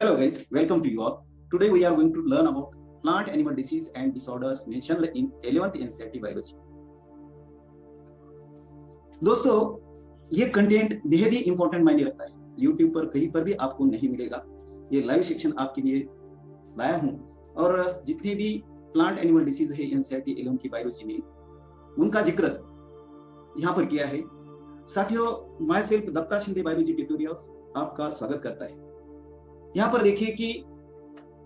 Hello guys, welcome to you all. Today we are going to learn about plant animal disease and disorders mentioned in 11th NCERT biology. दोस्तों ये content बेहद ही important मायने रखता है। YouTube पर कहीं पर भी आपको नहीं मिलेगा। ये लाइव सेक्शन आपके लिए लाया हूं और जितने भी प्लांट एनिमल डिसीज है NCERT 11 की बायोलॉजी में उनका जिक्र यहाँ पर किया है। साथियों, myself Datta Shinde biology tutorials आपका स्वागत करता है। यहाँ पर देखिए कि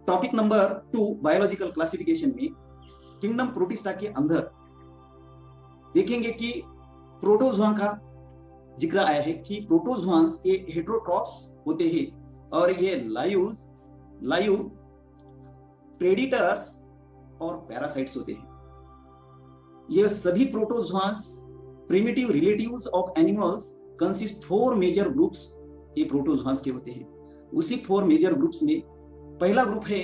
टॉपिक नंबर 2 बायोलॉजिकल क्लासिफिकेशन में किंगडम प्रोटिस्टा के अंदर देखेंगे कि प्रोटोजोआ का जिक्र आया है कि प्रोटोजोआंस ये हेटेरोट्रॉप्स होते हैं और ये लाइव प्रेडिटर्स और पैरासाइट्स होते हैं। ये सभी protozoans primitive relatives of animals consist 4 major groups ये प्रोटोजोआंस के होते हैं। उसी 4 मेजर ग्रुप्स में पहला ग्रुप है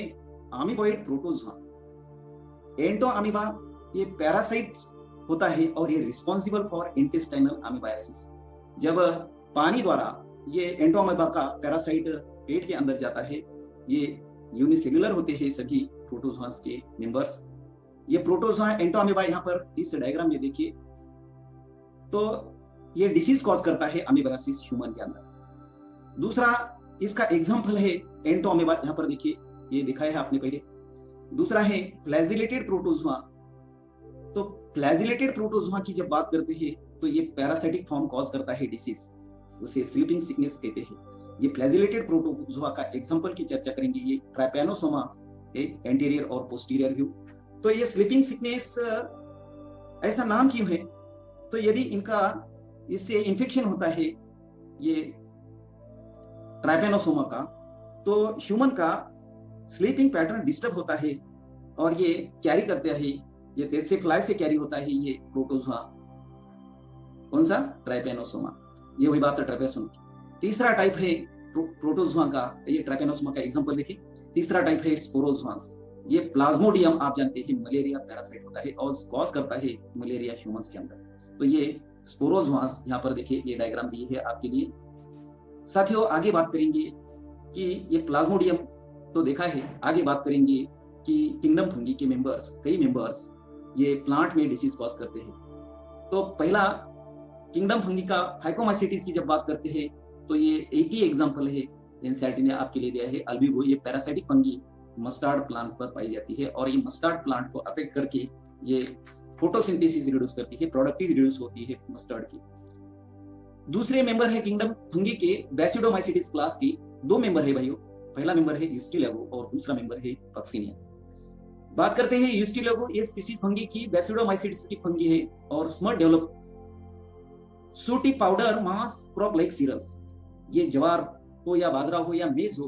अमीबॉइड प्रोटोजोआ। एंटो अमीबा ये पैरासाइट होता है और ये रिस्पॉन्सिबल फॉर इंटेस्टाइनल अमीबायोसिस। जब पानी द्वारा ये एंटो अमीबा का पैरासाइट पेट के अंदर जाता है, ये यूनिसेल्युलर होते हैं सभी प्रोटोजोआंस के मेंबर्स। ये प्रोटोजोआ एंटो अमीबा यहाँ पर इस डायग्राम में देखिए तो ये डिसीज कॉज करता है अमीबायोसिस ह्यूमन के अंदर। दूसरा इसका एग्जाम्पल है एंटो अमीबा, यहाँ पर देखिए ये दिखाया है आपने पहले। दूसरा है फ्लैजिलेटेड प्रोटोजोआ। तो फ्लैजिलेटेड प्रोटोजोआ की जब बात करते हैं तो ये पैरासाइटिक फॉर्म कॉज करता है डिसीज, उसे स्लीपिंग सिकनेस कहते हैं। ये फ्लैजिलेटेड प्रोटोजोआ का एग्जाम्पल की चर्चा करेंगे। ये ट्राइपैनोसोमा एंटीरियर और पोस्टीरियर व्यू। तो ये स्लीपिंग सिकनेस ऐसा नाम क्यों है? तो यदि इनका इससे इंफेक्शन होता है ये ट्राइपैनोसोमा का, तो ह्यूमन का स्लीपिंग पैटर्न डिस्टर्ब होता है और ये कैरी करते हैं, ये तेज फ्लाई से कैरी होता है ये प्रोटोजोआ। कौन सा? ट्राइपैनोसोमा। ये वही बात है ट्राइपैनोसोमा की। तीसरा टाइप है प्रोटोजोआ का, ये ट्राइपैनोसोमा का एग्जांपल देखिए। तीसरा टाइप है स्पोरोजोआंस। ये प्लाज्मोडियम आप जानते हैं मलेरिया पैरासाइट होता है और कॉज करता है मलेरिया ह्यूमंस के अंदर। तो ये स्पोरोजोआंस यहाँ पर देखिए, ये डायग्राम दी है आपके लिए। साथियों, आगे बात करेंगे कि ये प्लाज्मोडियम तो देखा है, आगे बात करेंगे कि किंगडम फंगी के मेंबर्स, कई मेंबर्स ये प्लांट में डिसीज कॉज करते हैं। तो पहला किंगडम फंगी का फाइकोमाइसिटिस की जब बात करते हैं तो ये एक ही एग्जांपल है एनसीईआरटी ने आपके लिए दिया है, अल्बिगो। ये पैरासाइटिक फंगी मस्टर्ड प्लांट पर पाई जाती है और ये मस्टर्ड प्लांट को अफेक्ट करके ये फोटोसिंथेसिस रिड्यूस करती है, प्रोडक्टिविटी रिड्यूस होती है मस्टर्ड की। दूसरे मेंबर है किंगडम फंगी के बैसिडोमाइसिटिस क्लास की। 2 मेंबर है भाइयों, पहला मेंबर है यूस्टिलेगो और दूसरा मेंबर है कॉक्सिनिया। बात करते हैं यूस्टिलेगो, ये स्पीशीज फंगी की बैसिडोमाइसिटिस की फंगी है और स्मट डेवलप सूटी पाउडर मास क्रॉप लाइक सीरियल्स। ये ज्वार हो या बाजरा हो या मेज हो,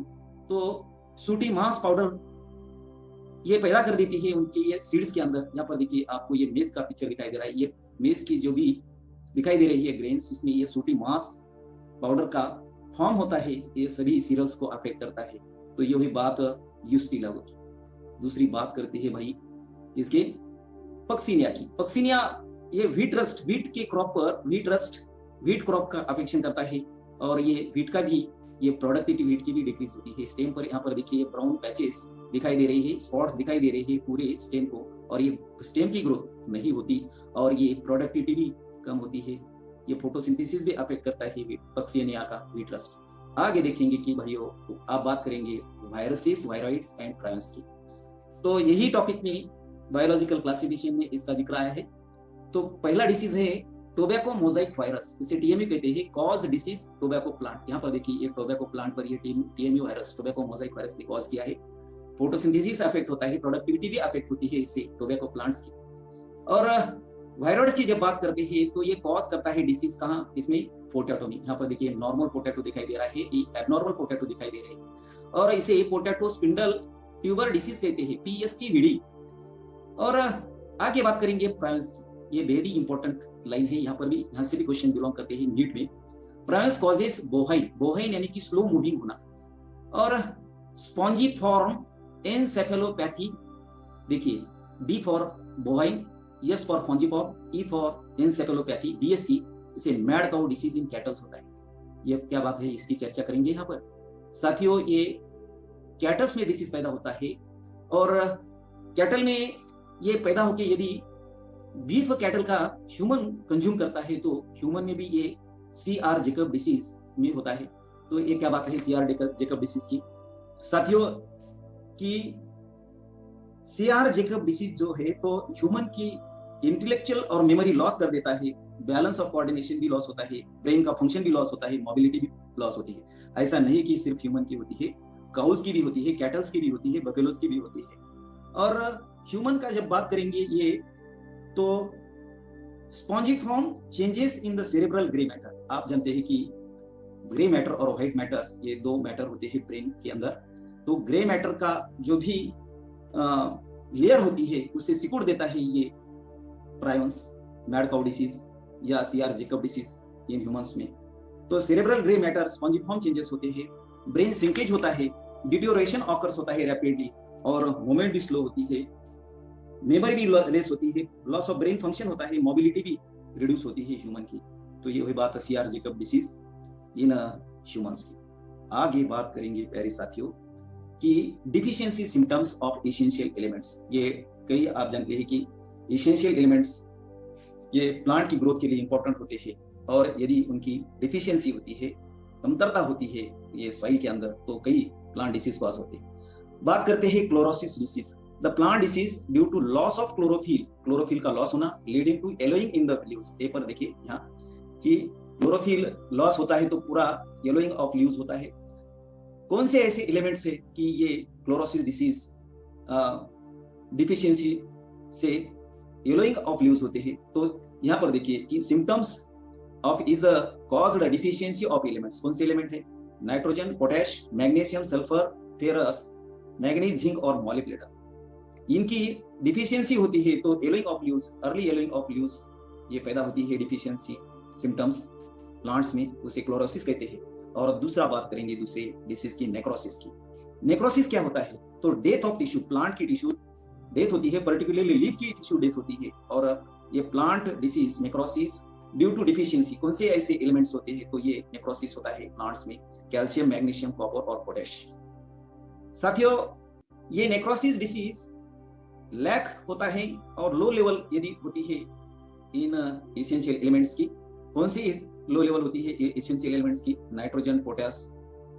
तो सूटी मास पाउडर ये पैदा कर देती है उनके ये सीड्स के अंदर। यहाँ पर देखिए आपको ये मेज का पिक्चर दिखाई दे रहा है। ये मेज की जो भी दिखाई दे रही है ग्रेन्स, इसमें ये सूटी मास पाउडर का फॉर्म होता है, ये सभी सीरियल्स को अफेक्ट करता है। तो ये हुई बात यूस्टिलेगो की। दूसरी बात करती है भाई इसके पक्सिनिया की। पक्सिनिया ये व्हीट के क्रॉप पर व्हीट क्रॉप का अफेक्शन करता है और ये व्हीट का भी, ये प्रोडक्टिविटी व्हीट की भी डिक्रीज होती है। स्टेम पर यहाँ पर देखिए ब्राउन पैचेस दिखाई दे रही है, स्पॉट्स दिखाई दे रही है पूरे स्टेम को, और ये स्टेम की ग्रोथ नहीं होती और ये प्रोडक्टिविटी भी कम होती है। ये फोटोसिंथेसिस भी अफेक्ट करता है पक्सिनिया का व्हीट रस्ट। आगे देखेंगे कि भाइयों आप बात करेंगे वायरसेस, वायरॉइड्स एंड प्रायंस की। तो यही टॉपिक में बायोलॉजिकल क्लासिफिकेशन में इसका जिक्र आया है। तो पहला डिसीज है टोबैको मोजाइक वायरस, इसे टीएमयू कहते हैं, कॉज डिसीज टोबैको प्लांट। यहाँ पर देखिए ये टोबैको प्लांट पर ये TMU virus, tobacco Mosaic virus ने कॉज किया है। फोटोसिंथेसिस अफेक्ट होता है, प्रोडक्टिविटी भी अफेक्ट होती है इससे टोबैको प्लांट्स की। और वायरॉइड्स की जब बात करते हैं तो ये कॉज करता है डिसीज कहाँ? इसमें पोटैटो में। यहाँ पर देखिए नॉर्मल पोटैटो दिखाई दे रहा है, एबनॉर्मल पोटैटो दिखाई दे रहे हैं और इसे पोटैटो स्पिंडल ट्यूबर डिसीज कहते हैं, PSTVD। और आगे बात करेंगे प्रायंस की। ये वेरी इंपॉर्टेंट लाइन है, यहाँ पर भी, यहाँ से भी क्वेश्चन बिलोंग करते हैं नीट में। प्रायंस कॉजेस बोहाइन यानी कि स्लो मूविंग होना, और स्पॉन्जीफॉर्म एनसेफेलोपैथी। देखिए B for bovine, S for spongiform, E for encephalopathy, DSC इसे mad cow disease in cattles होता है। ये क्या बात है, इसकी चर्चा करेंगे यहाँ पर। साथियों, ये कैटल्स में डिसीज पैदा होता है, और कैटल में ये पैदा होके यदि बीफ कैटल का ह्यूमन कंज्यूम करता है तो ह्यूमन में भी ये CR जेकब डिसीज में होता है। तो ये क्या बात है CR जेकब डिसीज की साथियों, कि CR जेकब डिसीज जो है तो ह्यूमन की इंटेलेक्चुअल और मेमोरी लॉस कर देता है, बैलेंस ऑफ कोऑर्डिनेशन भी लॉस होता है, ब्रेन का फंक्शन भी लॉस होता है, मोबिलिटी भी लॉस होती है। ऐसा नहीं कि सिर्फ ह्यूमन की होती है, काउस की भी होती है, कैटल्स की भी होती है, बफेलोस की भी होती है। और ह्यूमन का जब बात करेंगे ये तो spongiform changes in the cerebral grey matter. आप जानते हैं कि ग्रे मैटर और व्हाइट मैटर ये दो मैटर होते हैं ब्रेन के अंदर। तो ग्रे मैटर का जो भी लेयर होती है उससे सिकुड़ देता है ये प्रायंस, मैड काउ डिसीज या CR Jacob disease in humans में। तो cerebral grey matter spongiform changes होते हैं, ब्रेन श्रिंकेज होता है, डिटोरेशन ऑकर्स होता है रैपिडली, और मूवमेंट भी स्लो होती है, मेमोरी भी लेस होती है, लॉस ऑफ ब्रेन फंक्शन होता है, मोबिलिटी भी रिड्यूस होती है ह्यूमन की। तो ये वही बात है CR Jacob disease in humans की। आगे बात करेंगे प्यारे साथियों कि deficiency symptoms of essential elements. ये कई आप जानते हैं कि एसेंशियल एलिमेंट्स ये प्लांट की ग्रोथ के लिए इंपॉर्टेंट होते हैं, और यदि उनकी डिफिशियंसी होती है, कमतरता होती है ये सॉइल के अंदर, तो कई प्लांट डिसीज कॉज होते हैं। बात करते हैं chlorosis disease. The plant disease due to loss of chlorophyll, chlorophyll का लॉस होना leading to yellowing in the leaves. Paper देखिए यहाँ कि क्लोरोफिल लॉस होता है तो पूरा येलोइंग ऑफ लीव्स होता है। कौन से ऐसे एलिमेंट्स है कि ये क्लोरोसिस डिसीज डिफिशियंसी से येलोइंग ऑफ लीव्स होते हैं? तो यहाँ पर देखिए कि symptoms of is caused deficiency of elements. कौन से एलिमेंट है? Nitrogen, potash, magnesium, sulphur, ferrous, manganese, zinc और मॉलिब्डेनम। इनकी डिफिशियंसी होती है तो yellowing of leaves, early yellowing of leaves ये पैदा होती है। डिफिशियंसी सिम्टम्स प्लांट्स में, उसे क्लोरोसिस कहते हैं। और दूसरा बात करेंगे दूसरे डिसीज की, नेक्रोसिस की। नेक्रोसिस क्या होता है? तो डेथ ऑफ टिश्यू, प्लांट की टिश्यू डेथ होती है, पर्टिकुलरली लीफ की टिश्यू डेथ होती है। और ये plant disease necrosis due to deficiency, कौन से ऐसे एलिमेंट्स होते हैं? तो ये नेक्रोसिस होता है प्लांट्स में, कैल्शियम, मैग्नीशियम, कॉपर और पोटैश। साथियों, ये नेक्रोसिस डिसीज लैक होता है और लो लेवल यदि होती है इन एसेंशियल एलिमेंट्स की। कौन सी लो लेवल होती है एसेंशियल एलिमेंट्स की? Nitrogen, potash,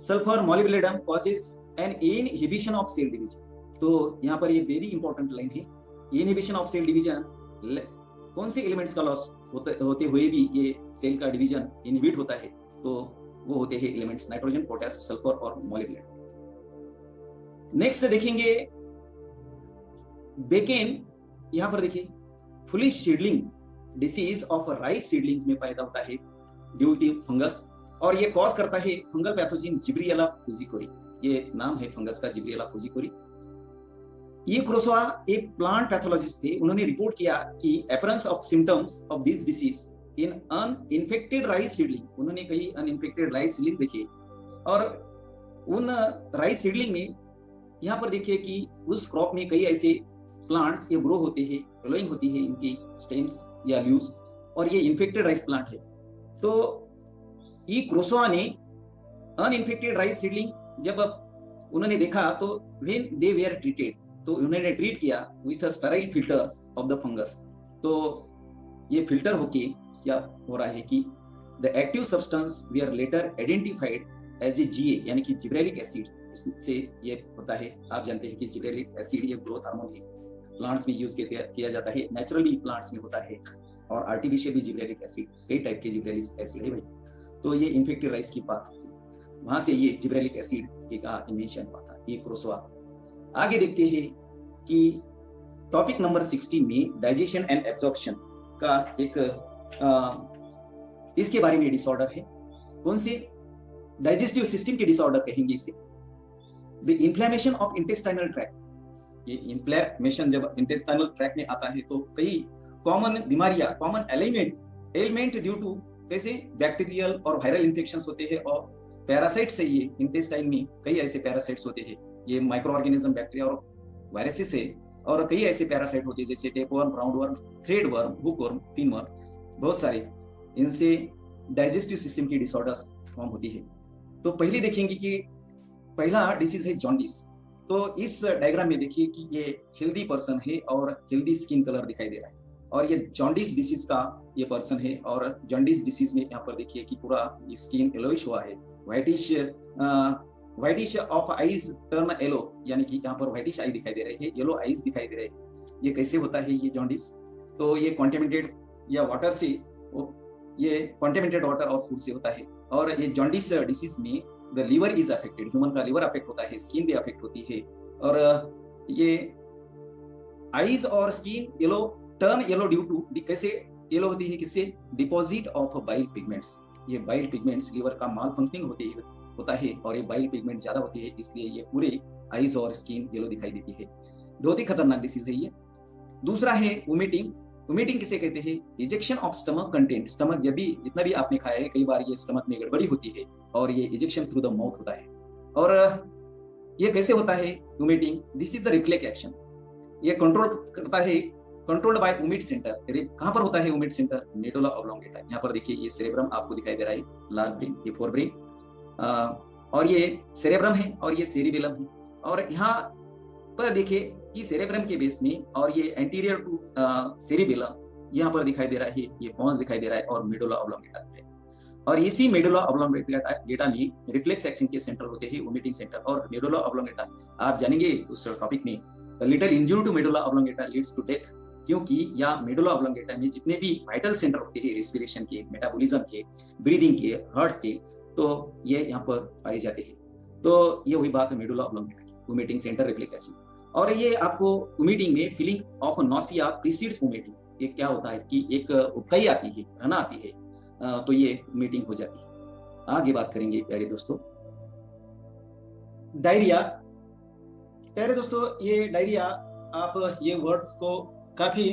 sulphur, molybdenum causes an inhibition of cell division. तो यहाँ पर ये वेरी इंपॉर्टेंट लाइन है, इनहिबिशन ऑफ सेल डिवीजन। कौन से एलिमेंट्स का लॉस होते हुए भी ये सेल का डिवीजन इनहिबिट होता है? तो वो होते हैं एलिमेंट्स नाइट्रोजन, पोटैश, सल्फर और मॉलिब्डेनम। नेक्स्ट देखेंगे बेकेन। यहाँ पर देखिए foolish seedling disease of rice seedlings में पैदा होता है ड्यू टू फंगस, और ये कॉज करता है फंगल पैथोजन जिब्रिएला फुजीकोरी। ये नाम है फंगस का, जिब्रिएला फुजीकोरी। ये क्रोसवा एक प्लांट पैथोलॉजिस्ट थे, उन्होंने रिपोर्ट किया कि appearance of symptoms of this disease in uninfected rice seedling. उन्होंने कई अनइन्फेक्टेड राइस सीडलिंग देखे, और उन राइस सीडलिंग में यहाँ पर देखिए कि उस क्रॉप में कई ऐसे प्लांट्स ये ग्रो होते हैं, ग्रोइंग होती है इनकी स्टेम्स या लीव्स, और ये इन्फेक्टेड राइस प्लांट है। तो ई क्रोसवा ने अनइन्फेक्टेड राइस सीडलिंग जब उन्होंने देखा तो व्हेन दे वेयर ट्रीटेड, तो उन्होंने ट्रीट किया with sterile filters of the fungus. तो ये फिल्टर होके क्या हो रहा है कि the active substance we are later identified as a GA, यानी कि जिब्रेलिक एसिड। इससे ये होता है, आप जानते हैं कि जिब्रेलिक एसिड ये ग्रोथ हार्मोन है, प्लांट्स में यूज किया जाता है, नेचुरली प्लांट्स में होता है, और आर्टिफिशियल भी जिब्रेलिक एसिड, कई टाइप के जिब्रेलिक एसिड है भाई। तो ये इन्फेक्टेड राइस की बात, वहां से ये जिब्रेलिक एसिड का इन्वेंशन हुआ था, ये क्रोसवा। आगे देखते हैं कि टॉपिक नंबर 16 में डाइजेशन एंड एब्जॉर्प्शन का एक इसके बारे में डिसऑर्डर है। कौन से? डाइजेस्टिव सिस्टम के डिसऑर्डर कहेंगे इसे। The inflammation of intestinal tract. ये इन्फ्लेमेशन जब इंटेस्टाइनल ट्रैक्ट में आता है तो कई कॉमन बीमारियां, कॉमन एलिमेंट ड्यू टू कैसे बैक्टीरियल और वायरल इन्फेक्शंस होते हैं, और पैरासाइट से ये इंटेस्टाइन में कई ऐसे पैरासाइट्स होते हैं, ये माइक्रो ऑर्गेनिज्म, बैक्टीरिया और वायरसेस से, और कई ऐसे पैरासाइट होते हैं जैसे tapeworm, round worm, thread worm, hook worm, pin worm, बहुत सारे। इनसे डाइजेस्टिव सिस्टम की डिसऑर्डर्स फॉर्म होती है। तो पहले देखेंगे कि पहला डिसीज है जॉन्डिस। तो इस डायग्राम में देखिए कि ये हेल्दी पर्सन है और हेल्दी स्किन कलर दिखाई दे रहा है, और ये जॉन्डिस डिसीज का ये पर्सन है, और जॉन्डिस डिसीज में यहाँ पर देखिए कि पूरा स्किन येलोइश हुआ है, whitish of eyes turn yellow, यानी कि यहाँ पर व्हाइटिश आई दिखाई दे रहे हैं, येलो आईज दिखाई दे रहे हैं। ये कैसे होता है ये जॉन्डिस? तो ये कॉन्टेमिनेटेड या वाटर से, ये कॉन्टेमिनेटेड वाटर और फूड से होता है। और ये जॉन्डिस डिसीज में the liver is affected, human का लीवर अफेक्ट होता है, स्किन भी अफेक्ट होती है, और ये आईज और skin yellow turn yellow due to, कैसे येलो होती है, किससे? Deposit of bile pigments. ये बाइल पिगमेंट्स लीवर का माल फंक्शनिंग होता है, और ये बाइल पिगमेंट ज्यादा होती है, इसलिए ये पूरे आईज और स्किन येलो दिखाई देती है। बहुत ही खतरनाक डिसीज है ये। दूसरा है वोमिटिंग। वोमिटिंग किसे कहते हैं? Ejection of stomach content. Stomach जब भी जितना भी आपने खाया है, कई बार ये स्टमक में गड़बड़ी होती है और ये इजेक्शन थ्रू द माउथ होता है। और ये कैसे होता है vomiting? This is the reflex action. ये कंट्रोल करता है, कंट्रोल्ड बाय वोमिट सेंटर। कहां पर होता है वोमिट सेंटर? Medulla oblongata. यहाँ पर देखिए ये सेरेब्रम आपको दिखाई दे रहा है, लार्ज ब्रेन, ये फोर ब्रेन, और ये सेरेब्रम है और ये सेरिबेलम है। और यहाँ पर देखिए कि सेरेब्रम के बेस में और ये एंटीरियर टू सेरिबेलम यहाँ पर दिखाई दे रहा है, ये पॉन्स दिखाई दे रहा है, और मेडुला ऑब्लोंगेटा है। और इसी मेडुला ऑब्लोंगेटा में रिफ्लेक्स एक्शन के सेंटर होते हैं, वोमिटिंग सेंटर। और मेडुला ऑब्लोंगेटा आप जानेंगे उस टॉपिक में, little injury to medulla oblongata leads to death, क्योंकि या मेडुला ऑब्लोंगेटा में जितने भी वाइटल सेंटर होते हैं, रेस्पिरेशन के, मेटाबॉलिज्म के, ब्रीदिंग के, हार्ट के, तो ये यहाँ पर पाए जाते हैं। तो ये वही बात है मेडुला ऑब्लोंगेटा की, वोमिटिंग सेंटर, रिफ्लेक्स एक्शन। और ये आपको वोमिटिंग में feeling of nausea precedes vomiting. ये क्या होता है कि एक उबकाई आती है, रना आती है, तो ये वोमिटिंग हो जाती है। आगे बात करेंगे प्यारे दोस्तों, डायरिया। प्यारे दोस्तों, ये डायरिया, आप ये वर्ड्स को काफी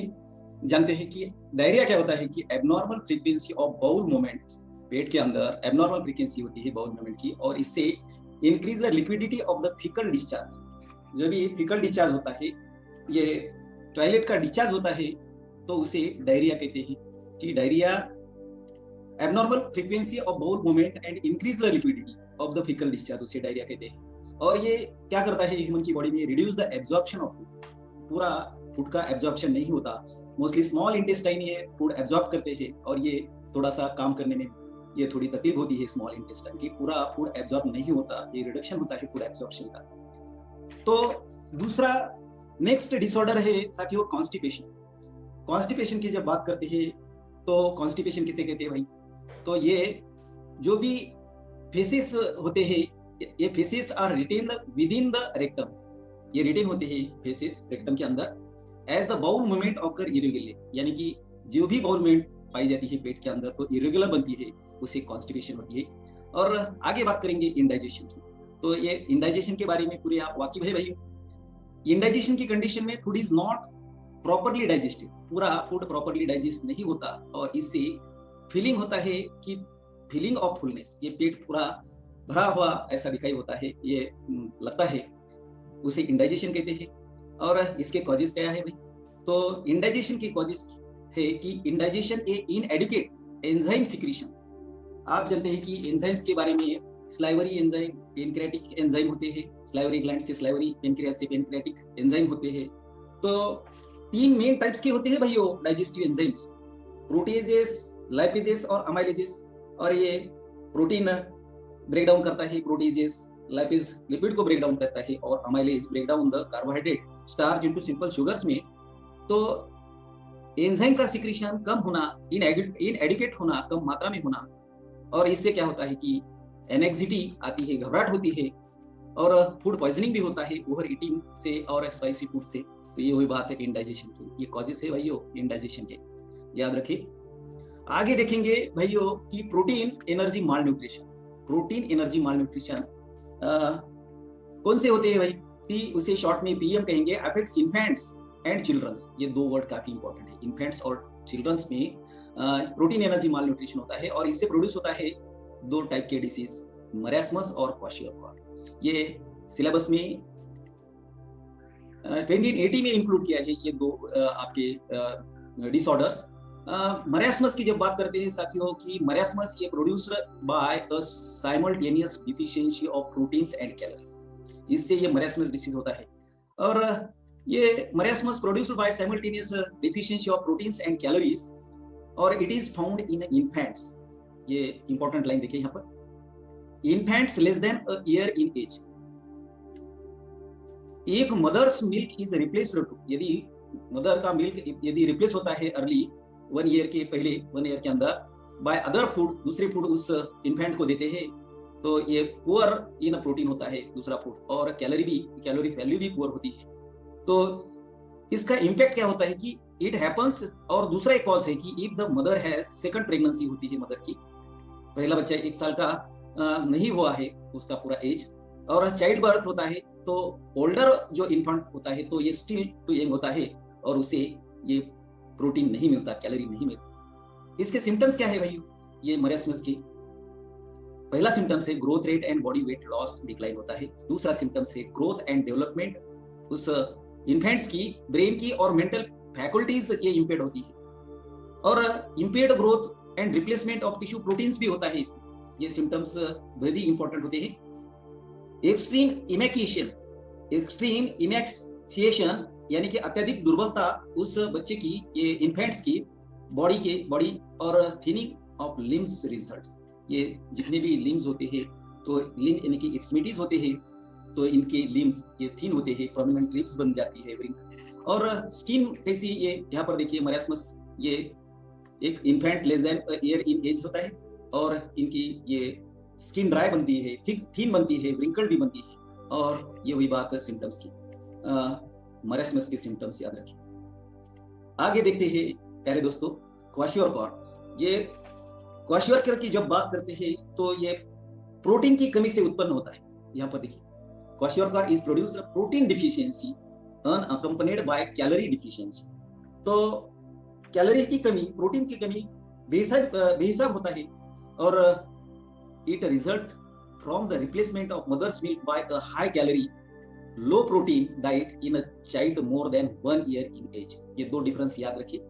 जानते हैं कि डायरिया क्या होता है कि abnormal frequency of bowel movements. पेट के अंदर एबनॉर्मल फ्रीक्वेंसी होती है बाउल मूवमेंट की, और इससे increase the liquidity of the faecal discharge. जो भी फीकल डिस्चार्ज होता है, ये टॉयलेट का डिस्चार्ज होता है, तो उसे डायरिया कहते हैं। कि diarrhoea abnormal frequency of bowel movement and increase the liquidity of the faecal discharge, उसे डायरिया कहते हैं। और ये क्या करता है ह्यूमन की बॉडी में? Reduce the absorption of food. पूरा फूड का एब्जॉर्प्शन नहीं होता, मोस्टली स्मॉल इंटेस्टाइन ये फूड एब्जॉर्ब करते हैं, और ये थोड़ा सा काम करने में ये थोड़ी तकलीफ होती है स्मॉल इंटेस्टाइन की, पूरा फूड एब्जॉर्ब नहीं होता, ये रिडक्शन होता है फूड एब्जॉर्प्शन का। तो दूसरा नेक्स्ट डिसऑर्डर है साथियों कॉन्स्टिपेशन। कॉन्स्टिपेशन की जब बात करते हैं तो कॉन्स्टिपेशन किसे कहते हैं भाई? तो ये जो भी फेसेस होते हैं, ये faeces are retain within the rectum. ये रिटेन होते हैं फेसेस रेक्टम के अंदर, as the bowel movement occur irregular, यानी कि जो भी बाउल मूवमेंट पाई जाती है पेट के अंदर तो इरेगुलर बनती है, उसे कॉन्स्टिपेशन होती है। और आगे बात करेंगे इंडाइजेशन की। तो ये इंडाइजेशन के बारे में पूरे आप वाकिफ है भाई। इंडाइजेशन की कंडीशन में food is not properly digested, पूरा फूड प्रॉपरली डाइजेस्ट नहीं होता, और इससे फीलिंग होता है कि फीलिंग ऑफ फुलनेस, ये पेट पूरा भरा हुआ ऐसा दिखाई होता है, ये लगता है, उसे इंडाइजेशन कहते हैं। और इसके कॉजेस क्या है भाई? तो इंडाइजेशन के कॉजेस है कि इंडाइजेशन ए इनएडिक्वेट एंजाइम सिक्रीशन। आप जानते हैं कि एंजाइम्स के बारे में, स्लाइवरी एंजाइम, पेनक्रियाटिक एंजाइम होते हैं, स्लाइवरी ग्लैंड से स्लाइवरी, पेनक्रियास से पेनक्रियाटिक एंजाइम होते हैं। तो 3 मेन टाइप्स के होते हैं भाई वो डाइजेस्टिव एंजाइम्स, प्रोटीजेस, लाइपेजेस और अमाइलेजेस। और ये प्रोटीन ब्रेक डाउन करता है, प्रोटीजेस, लाइपेज लिपिड को ब्रेक डाउन करता है, और amylase break down the carbohydrate starch into simple sugars में। तो एंजाइम का सिक्रीशन कम होना, इनएडिक्वेट होना, कम मात्रा में होना, और इससे क्या होता है कि एनेक्सिटी आती है, घबराहट होती है, और फूड पॉइजनिंग भी होता है ओवर ईटिंग से और स्पाइसी फूड से। तो ये वही बात है इंडाइजेशन की, ये कॉजेस है भाइयों इंडाइजेशन के, याद रखिए। आगे देखेंगे भाइयों कि प्रोटीन एनर्जी माल न्यूट्रिशन। प्रोटीन एनर्जी माल न्यूट्रिशन कौन से होते हैं भाई? कि उसे शॉर्ट में पीएम कहेंगे, अफेक्ट्स इन्फेंट्स एंड चिल्ड्रंस। ये 2 वर्ड काफी इंपॉर्टेंट है, इन्फेंट्स और चिल्ड्रंस में प्रोटीन एनर्जी माल न्यूट्रिशन होता है, और इससे प्रोड्यूस होता है 2 टाइप के डिसीज, मरास्मस और क्वाशियोकर। ये सिलेबस में 2080 में इंक्लूड किया है ये 2 आपके डिसऑर्डर्स। मरास्मस की जब बात करते हैं साथियों कि मरास्मस ये produced by a simultaneous deficiency of proteins and calories. इससे ये मरासमस डिसीज होता है। और ये marasmus produced by simultaneous deficiency of proteins and calories और it is found in infants. ये इंपॉर्टेंट लाइन देखिए यहाँ पर, infants less than a year in age. If mother's milk is replaced to, यदि मदर का मिल्क यदि replace होता है अर्ली 1 ईयर के पहले, 1 ईयर के अंदर बाय अदर फूड, दूसरे फूड उस इन्फेंट को देते हैं, तो ये पुअर इन प्रोटीन होता है दूसरा फूड, और कैलोरी वैल्यू भी पुअर होती है। तो इसका इम्पैक्ट क्या होता है कि इट हैपन्स, और दूसरा एक कॉज है कि if the mother has second pregnancy होती है मदर की, पहला बच्चा 1 साल का नहीं हुआ है उसका पूरा एज, और चाइल्ड बर्थ होता है, तो ओल्डर जो इन्फेंट होता है तो ये स्टिल टू यंग होता है और उसे ये प्रोटीन नहीं मिलता, कैलोरी नहीं मिलती। इसके सिम्टम्स क्या है भाई, ये मरासमस की पहला सिम्टम्स है growth rate and body weight loss decline होता है। दूसरा सिम्टम्स है ग्रोथ एंड डेवलपमेंट, उस इन्फेंट्स की ब्रेन की और मेंटल फैकल्टीज ये इम्पेयर्ड होती है, और impaired growth and replacement of tissue proteins भी होता है। ये सिम्टम्स वेरी इंपॉर्टेंट होते हैं। एक्सट्रीम इमैक्सिएशन यानी कि अत्यधिक दुर्बलता उस बच्चे की, ये इन्फेंट्स की बॉडी और थिनिंग ऑफ लिम्स रिजल्ट्स। ये जितने भी लिम्स होते हैं, तो लिम्ब यानी कि एक्सट्रीमिटीज होते हैं, तो इनके लिम्स ये थिन होते हैं, प्रोमिनेंट लिप्स बन जाती है, और स्किन कैसी, ये यहाँ पर देखिए मरासमस, ये एक infant less than year in age होता है, और इनकी ये स्किन ड्राई बनती है, थिन बनती है, व्रिंकल भी बनती है, और ये वही बात है सिम्टम्स की, मरासमस के सिम्टम्स याद रखिए। आगे देखते हैं प्यारे दोस्तों, क्वाशियोरकॉर। ये क्वाशियोरकॉर की जब बात करते हैं तो ये प्रोटीन की कमी से उत्पन्न होता है। यहाँ पर देखिए, kwashiorkor is produced protein deficiency unaccompanied by calorie deficiency. तो कैलोरी की कमी, प्रोटीन की कमी बेहिसाब होता है, और it result from the replacement of mother's milk by a high calorie low protein diet in a child more than 1 year in age। ये दो डिफरेंस याद रखिए।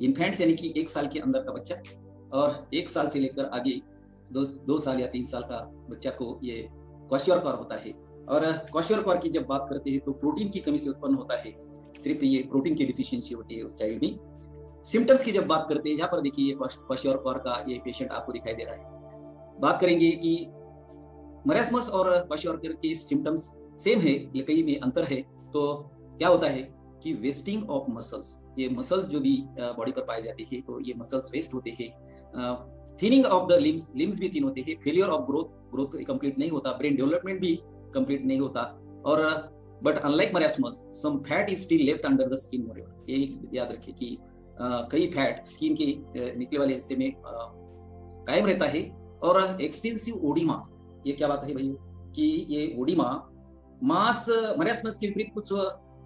इन्फेंट्स यानी कि 1 साल के अंदर का बच्चा, और 1 साल से लेकर आगे 2 साल या 3 साल का बच्चा को ये क्वाशियोरकॉर होता है। और क्वाशियोरकॉर की जब बात करते हैं तो प्रोटीन की कमी से उत्पन्न होता है, सिर्फ ये प्रोटीन की डिफिशियंसी होती है उस चाइल्ड में। सिम्टम्स की जब बात करते हैं, यहाँ पर देखिए क्वाशियोरकॉर का ये पेशेंट आपको दिखाई दे रहा है। बात करेंगे कि मरासमस और क्वाशियोरकॉर के सिम्टम्स सेम है, कई में अंतर है। तो क्या होता है कि वेस्टिंग ऑफ मसल्स, ये मसल जो भी बॉडी पर पाए जाते हैं, तो ये मसल्स वेस्ट होते हैं। थिनिंग ऑफ द लिम्स भी थिन होते हैं। फेलियर ऑफ ग्रोथ कंप्लीट नहीं होता। ब्रेन डेवलपमेंट भी कंप्लीट नहीं होता। और but unlike marasmus some fat is still left under the skin moreover. यही याद रखिए कि कई फैट स्किन के निचले वाले हिस्से में कायम रहता है। और एक्सटेंसिव ओडिमा, ये क्या बात है भाई कि ये ओडिमा मास मरासमस के विपरीत कुछ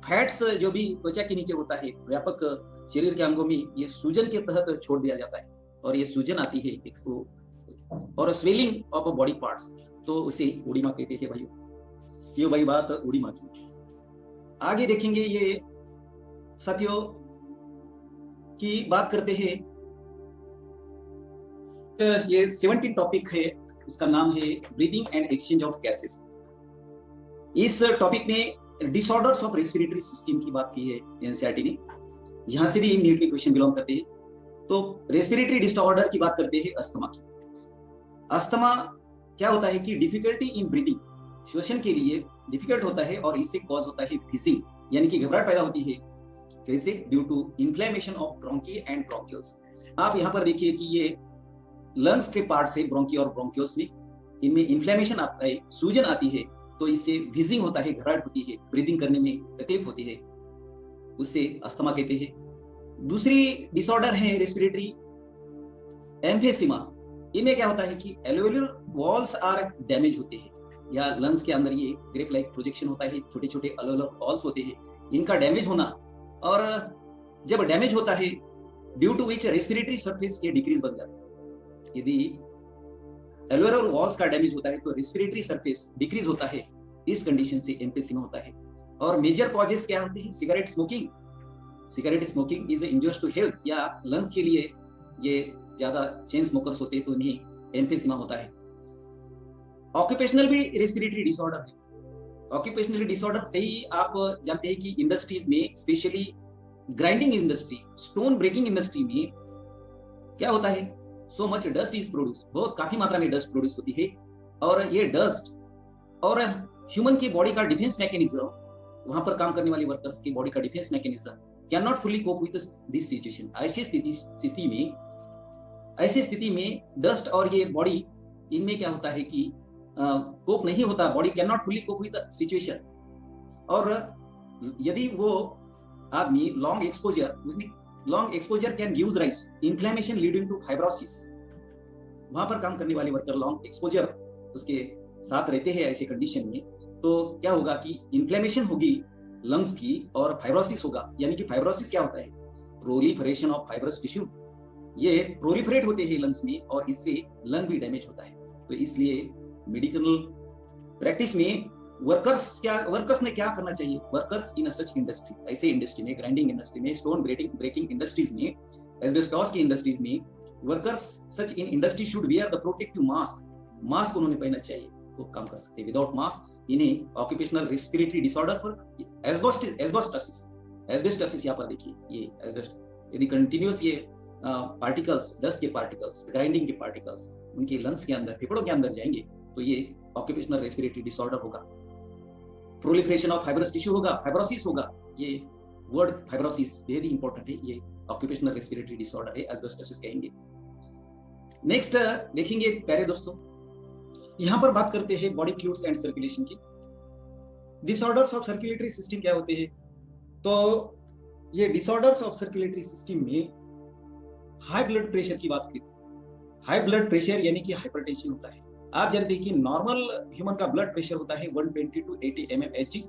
फैट्स जो भी त्वचा के नीचे होता है, व्यापक शरीर के अंगों में ये सूजन के तहत छोड़ दिया जाता है, और ये सूजन आती है और स्वेलिंग ऑफ बॉडी पार्ट्स, तो उसे ओडिमा कहते हैं भाई। ये भाई बात ओडिमा की। आगे देखेंगे ये साथियों की बात करते हैं, ये 17 टॉपिक है, इसका नाम है breathing and exchange of gases. इस टॉपिक में डिसऑर्डर्स ऑफ रेस्पिरेटरी सिस्टम की बात की है एनसीईआरटी ने, यहां से भी नीट में क्वेश्चन बिलोंग करते हैं। तो रेस्पिरेटरी डिसऑर्डर की बात करते हैं अस्थमा की। अस्थमा क्या होता है कि डिफिकल्टी इन ब्रीदिंग, श्वसन के लिए डिफिकल्ट होता है, और इससे कॉज होता है व्हीजिंग, यानी कि घबराहट पैदा होती है। कैसे? Due to inflammation of bronchi and bronchioles. आप यहाँ पर देखिए कि ये लंग्स के पार्ट से ब्रोंकी और ब्रोंक्यूल्स में, इनमें इन्फ्लेमेशन आता है, सूजन आती है, तो इससे व्हीजिंग होता है, घबराहट होती है, ब्रीदिंग करने में तकलीफ होती है, उससे अस्थमा कहते हैं। दूसरी डिसऑर्डर है रेस्पिरेटरी एम्फेसिमा। इनमें क्या होता है कि एल्वेओलर वॉल्स आर डैमेज होते हैं, या लंग्स के अंदर ये ग्रेप लाइक प्रोजेक्शन होता है, छोटे छोटे एल्वेओलर वॉल्स होते हैं, इनका डैमेज होना। और जब डैमेज होता है due to which respiratory surface ये डिक्रीज बन जाता है। यदि एल्वेओलर वॉल्स का डैमेज होता है तो रेस्पिरेटरी सरफेस डिक्रीज होता है, इस कंडीशन से एम्फेसिमा होता है। और मेजर कॉजेस क्या होते हैं? Cigarette smoking is injurious to health, या लंग्स के लिए ये ज्यादा चेन स्मोकर्स होते हैं तो इन्हें एम्फेसिमा होता है। ऑक्यूपेशनल भी रेस्पिरेटरी डिसऑर्डर है, ऑक्यूपेशनल डिसऑर्डर कई आप जानते हैं कि इंडस्ट्रीज में, specially grinding industry, stone breaking industry में क्या होता है, so much dust is produce, बहुत काफी मात्रा में डस्ट प्रोड्यूस होती है, और ये डस्ट और ह्यूमन की बॉडी का डिफेंस मैकेनिज्म, वहां पर काम करने वाले वर्कर्स की बॉडी का defence mechanism can not fully cope with this situation. ऐसी स्थिति में डस्ट और ये बॉडी, इनमें क्या होता है कि कोप नहीं होता, body can not fully cope with the situation. और यदि वो आदमी long exposure can gives rise inflammation leading to fibrosis. वहां पर काम करने वाले वर्कर लॉन्ग एक्सपोजर उसके साथ रहते हैं ऐसे कंडीशन में, तो क्या होगा कि इन्फ्लेमेशन होगी लंग्स की और फाइब्रोसिस होगा। यानी कि फाइब्रोसिस क्या होता है, प्रोलिफरेशन ऑफ फाइब्रस टिश्यू, ये प्रोलिफरेट होते हैं लंग्स में और इससे लंग भी डैमेज होता है। तो इसलिए मेडिकल प्रैक्टिस में वर्कर्स ने क्या करना चाहिए, वर्कर्स इन सच इंडस्ट्री, ऐसे इंडस्ट्री में, ग्राइंडिंग इंडस्ट्री में, स्टोन ब्रेकिंग इंडस्ट्रीज में, एस्बेस्टॉस की इंडस्ट्रीज में, workers such in industry should wear the protective mask उन्होंने पहनना चाहिए, तो काम कर सकते हैं। विदाउट मास्क इन्हें ऑक्यूपेशनल रेस्पिरेटरी डिसऑर्डर्स पर एस्बेस्टोसिस यहाँ पर देखिए, ये एस्बेस्टस यदि कंटिन्यूस ये पार्टिकल्स, डस्ट के पार्टिकल्स, ग्राइंडिंग के पार्टिकल्स उनके लंग्स के अंदर, फेफड़ों के अंदर जाएंगे, तो ये ऑक्यूपेशनल रेस्पिरेटरी डिसऑर्डर होगा। प्रोलिफरेशन ऑफ फाइब्रस टिश्यू होगा, फाइब्रोसिस होगा। ये वर्ड फाइब्रोसिस बेहद ही इंपॉर्टेंट है, ये ऑक्यूपेशनल रेस्पिरेटरी डिसऑर्डर है, एस्बेस्टोसिस कहेंगे। नेक्स्ट देखेंगे प्यारे दोस्तों, यहां पर बात करते हैं बॉडी फ्लूइड्स एंड सर्कुलेशन की। डिसऑर्डर्स ऑफ सर्कुलेटरी सिस्टम क्या होते हैं, तो ये डिसऑर्डर्स ऑफ सर्कुलेटरी सिस्टम में हाई ब्लड प्रेशर की बात की। हाई ब्लड प्रेशर यानी कि हाइपरटेंशन होता है। आप जानते हैं कि नॉर्मल ह्यूमन का ब्लड प्रेशर होता है 120 to 80 mmHg,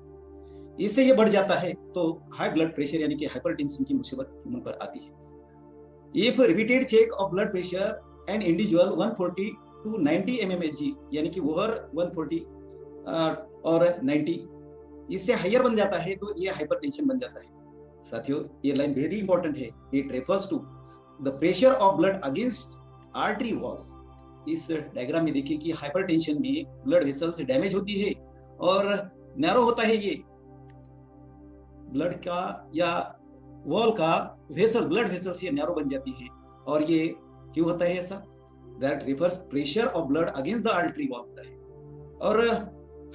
इससे ये बढ़ जाता है तो हाई ब्लड प्रेशर यानी कि हाइपरटेंशन की मुसीबत ह्यूमन पर आती है। If repeated check of blood pressure an individual 140 to 90 mmHg, यानी कि ओवर 140 और 90, इससे हायर बन जाता है तो ये हाइपरटेंशन बन जाता है। साथियों, ये लाइन वेरी इंपॉर्टेंट है। It refers to the pressure of blood against artery walls. इस डायग्राम में देखिए कि हाइपरटेंशन में ब्लड वेसल्स डैमेज होती है और नैरो होता है ये ब्लड का या वॉल का वेसल, ब्लड वेसल्स ये नैरो बन जाती है। और ये क्यों होता है ऐसा, that refers pressure of blood against the artery wall होता है। और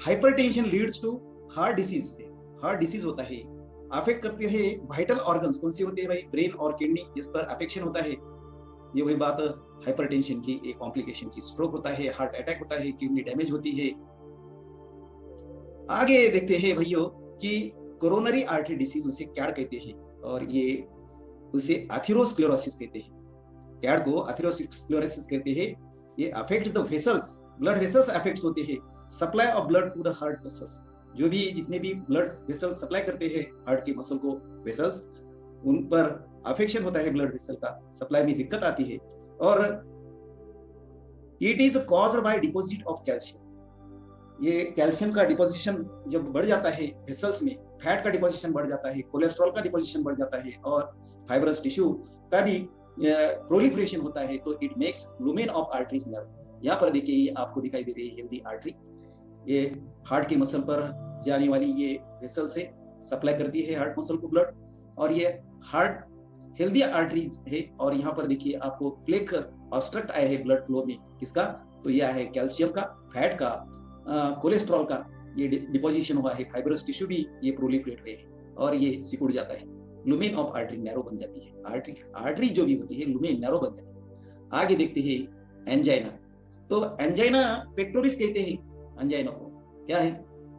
hypertension leads to heart disease. Heart disease होता है, अफेक्ट करते हैं वाइटल ऑर्गन्स, कौन से होते हैं भाई, ब्रेन और किडनी, इस पर अफेक्शन होता है। ये वही बात हाइपरटेंशन की एक कॉम्प्लिकेशन की, स्ट्रोक होता है, हार्ट अटैक होता है, किडनी डैमेज होती है। आगे देखते हैं भैया कि कोरोनरी आर्टरी डिसीज उसे क्या कहते हैं, और ये उसे एथेरोस्क्लेरोसिस कहते हैं। कैड को एथेरोस्क्लेरोसिस कहते हैं। ये affects the vessels, blood vessels affects होते हैं, supply of blood to the heart muscles. जो भी जितने भी ब्लड वेसल्स सप्लाई करते हैं हार्ट के मसल को, वेसल्स, उन पर अफेक्शन होता है, ब्लड वेसल का सप्लाई में दिक्कत आती है। और it is caused by deposit of calcium. ये कैल्शियम का डिपोजिशन जब बढ़ जाता है वेसल्स में, फैट का डिपोजिशन बढ़ जाता है, कोलेस्ट्रॉल का डिपोजिशन बढ़ जाता है और फाइब्रस टिश्यू का भी प्रोलिफरेशन होता है, तो it makes lumen of arteries nerve. यहाँ पर देखिए ये आपको दिखाई दे रही है हेल्दी आर्टरी, ये हार्ट के मसल पर जाने वाली ये वेसल से सप्लाई करती है हार्ट मसल को ब्लड, और ये हार्ट हेल्दी आर्टरीज है। और यहाँ पर देखिए आपको प्लेक ऑब्स्ट्रक्ट आया है ब्लड फ्लो में, किसका, तो यह है कैल्शियम का, फैट का, कोलेस्ट्रॉल का, ये डिपोजिशन हुआ है, फाइब्रस टिश्यू भी ये प्रोलिफरेट हुए हैं और ये सिकुड़ जाता है, लुमेन ऑफ आर्टरी नैरो बन जाती है, आर्टरी जो भी होती है लुमेन नैरो बन जाती है। आगे देखते हैं एंजाइना। तो एंजाइना पेक्टोरिस कहते हैं एंजाइना को, क्या है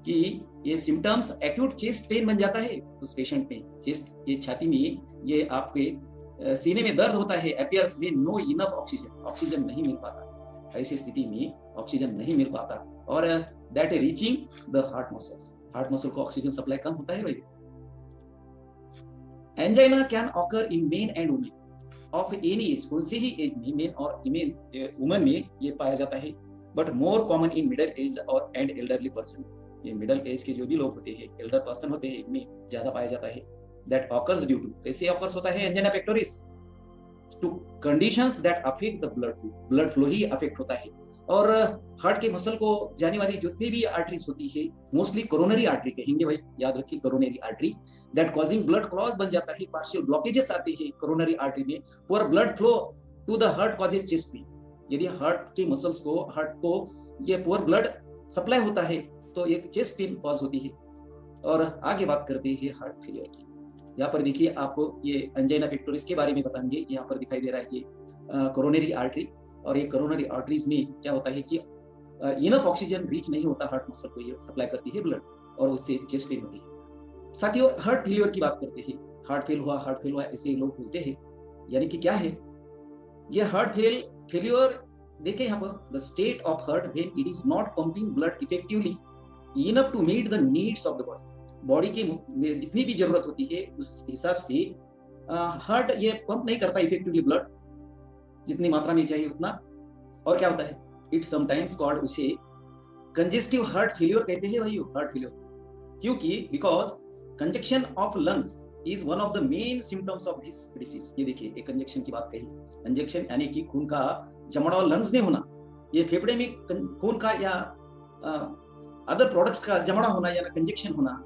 कि ये सिम्टम्स एक्यूट चेस्ट पेन बन जाता है उस पेशेंट में, चेस्ट, ये छाती में, ये आपके सीने में दर्द होता है, अपीयर्स में नो इनफ ऑक्सीजन, ऑक्सीजन नहीं मिल पाता, ऐसी स्थिति में ऑक्सीजन नहीं मिल पाता, और that reaching the heart muscles, heart muscle को ऑक्सीजन सप्लाई कम होता है भाई। Angina can occur in main and women of any as, कौन से ही एज में, मेन और वुमेन में ये पाया जाता है, but more common in middle age और एंड एल्डरली पर्सन। ये मिडिल एज के जो भी लोग होते हैं, एल्डर पर्सन होते हैं, इनमें ज्यादा पाया जाता है। दैट ऑकर्स ड्यू टू, कैसे ऑकर्स होता है angina pectoris, to conditions that affect the blood flow, blood flow he affect होता है। और हार्ट के मसल को जाने वाली जितनी भी आर्टरीज होती है, मोस्टली कोरोनरी आर्टरी कहेंगे भाई, याद रखिए coronary artery, that causing blood clot बन जाता है, पार्शियल ब्लॉकेजेस आते हैं कोरोनरी आर्टरी में, poor blood flow to the heart causes chest pain. यदि हार्ट के मसल्स को, हार्ट को ये पुअर ब्लड सप्लाई होता है तो एक चेस्ट पेन कॉज होती है। और आगे बात करते हैं हार्ट फेलियर की। यहाँ पर देखिए आपको ये एंजाइना पेक्टोरिस के बारे में बताएंगे। यहाँ पर दिखाई दे रहा है कि कोरोनरी आर्टरी, और ये कोरोनरी आर्टरीज में क्या होता है कि इनफ ऑक्सीजन रीच नहीं होता हार्ट मसल को, ये सप्लाई करती है ब्लड और उससे चेस्ट पेन होती है। साथियों हार्ट फेलियर की बात करते हैं, हार्ट फेल हुआ ऐसे लोग बोलते हैं, यानी कि क्या है ये हार्ट फेलियर। देखिए यहाँ पर the state of heart when it is not pumping blood effectively enough to meet the needs of the body. Body की जितनी भी जरूरत होती है उस हिसाब से हार्ट ये पंप नहीं करता इफेक्टिवली ब्लड, जितनी मात्रा में चाहिए उतना। और क्या होता है, इट समटाइम्स कॉल्ड, उसे कंजेस्टिव हार्ट फेलियर कहते हैं भाई, हार्ट फेलियर, क्योंकि because conjunction of lungs is one of the main symptoms of this disease. ये देखिए एक कंजक्शन की बात कही, कंजक्शन यानी कि खून का जमाव लंग्स में होना, ये फेफड़े में खून का या अदर प्रोडक्ट्स का जमाव होना या कंजक्शन होना,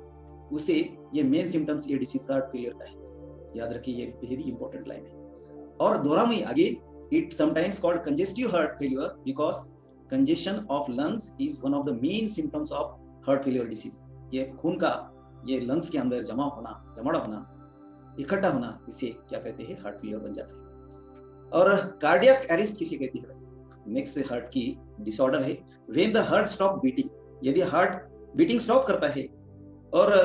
उसे ये मेन सिम्टम्स ये डिसीज हार्ट फेलियर का है। याद रखिए ये वेरी इंपॉर्टेंट लाइन है। और दोहरा में आगे, it sometimes called congestive heart failure because congestion of lungs is one of the main symptoms of heart failure disease। ये खून का ये लंग्स के अंदर जमा होना, इकट्ठा होना, इसे क्या कहते हैं, हार्ट फेलियर बन जाता है। और कार्डियक अरेस्ट किसे कहते हैं, नेक्स्ट हार्ट की डिसऑर्डर है when the heart stop beating. यदि हार्ट बीटिंग स्टॉप करता है और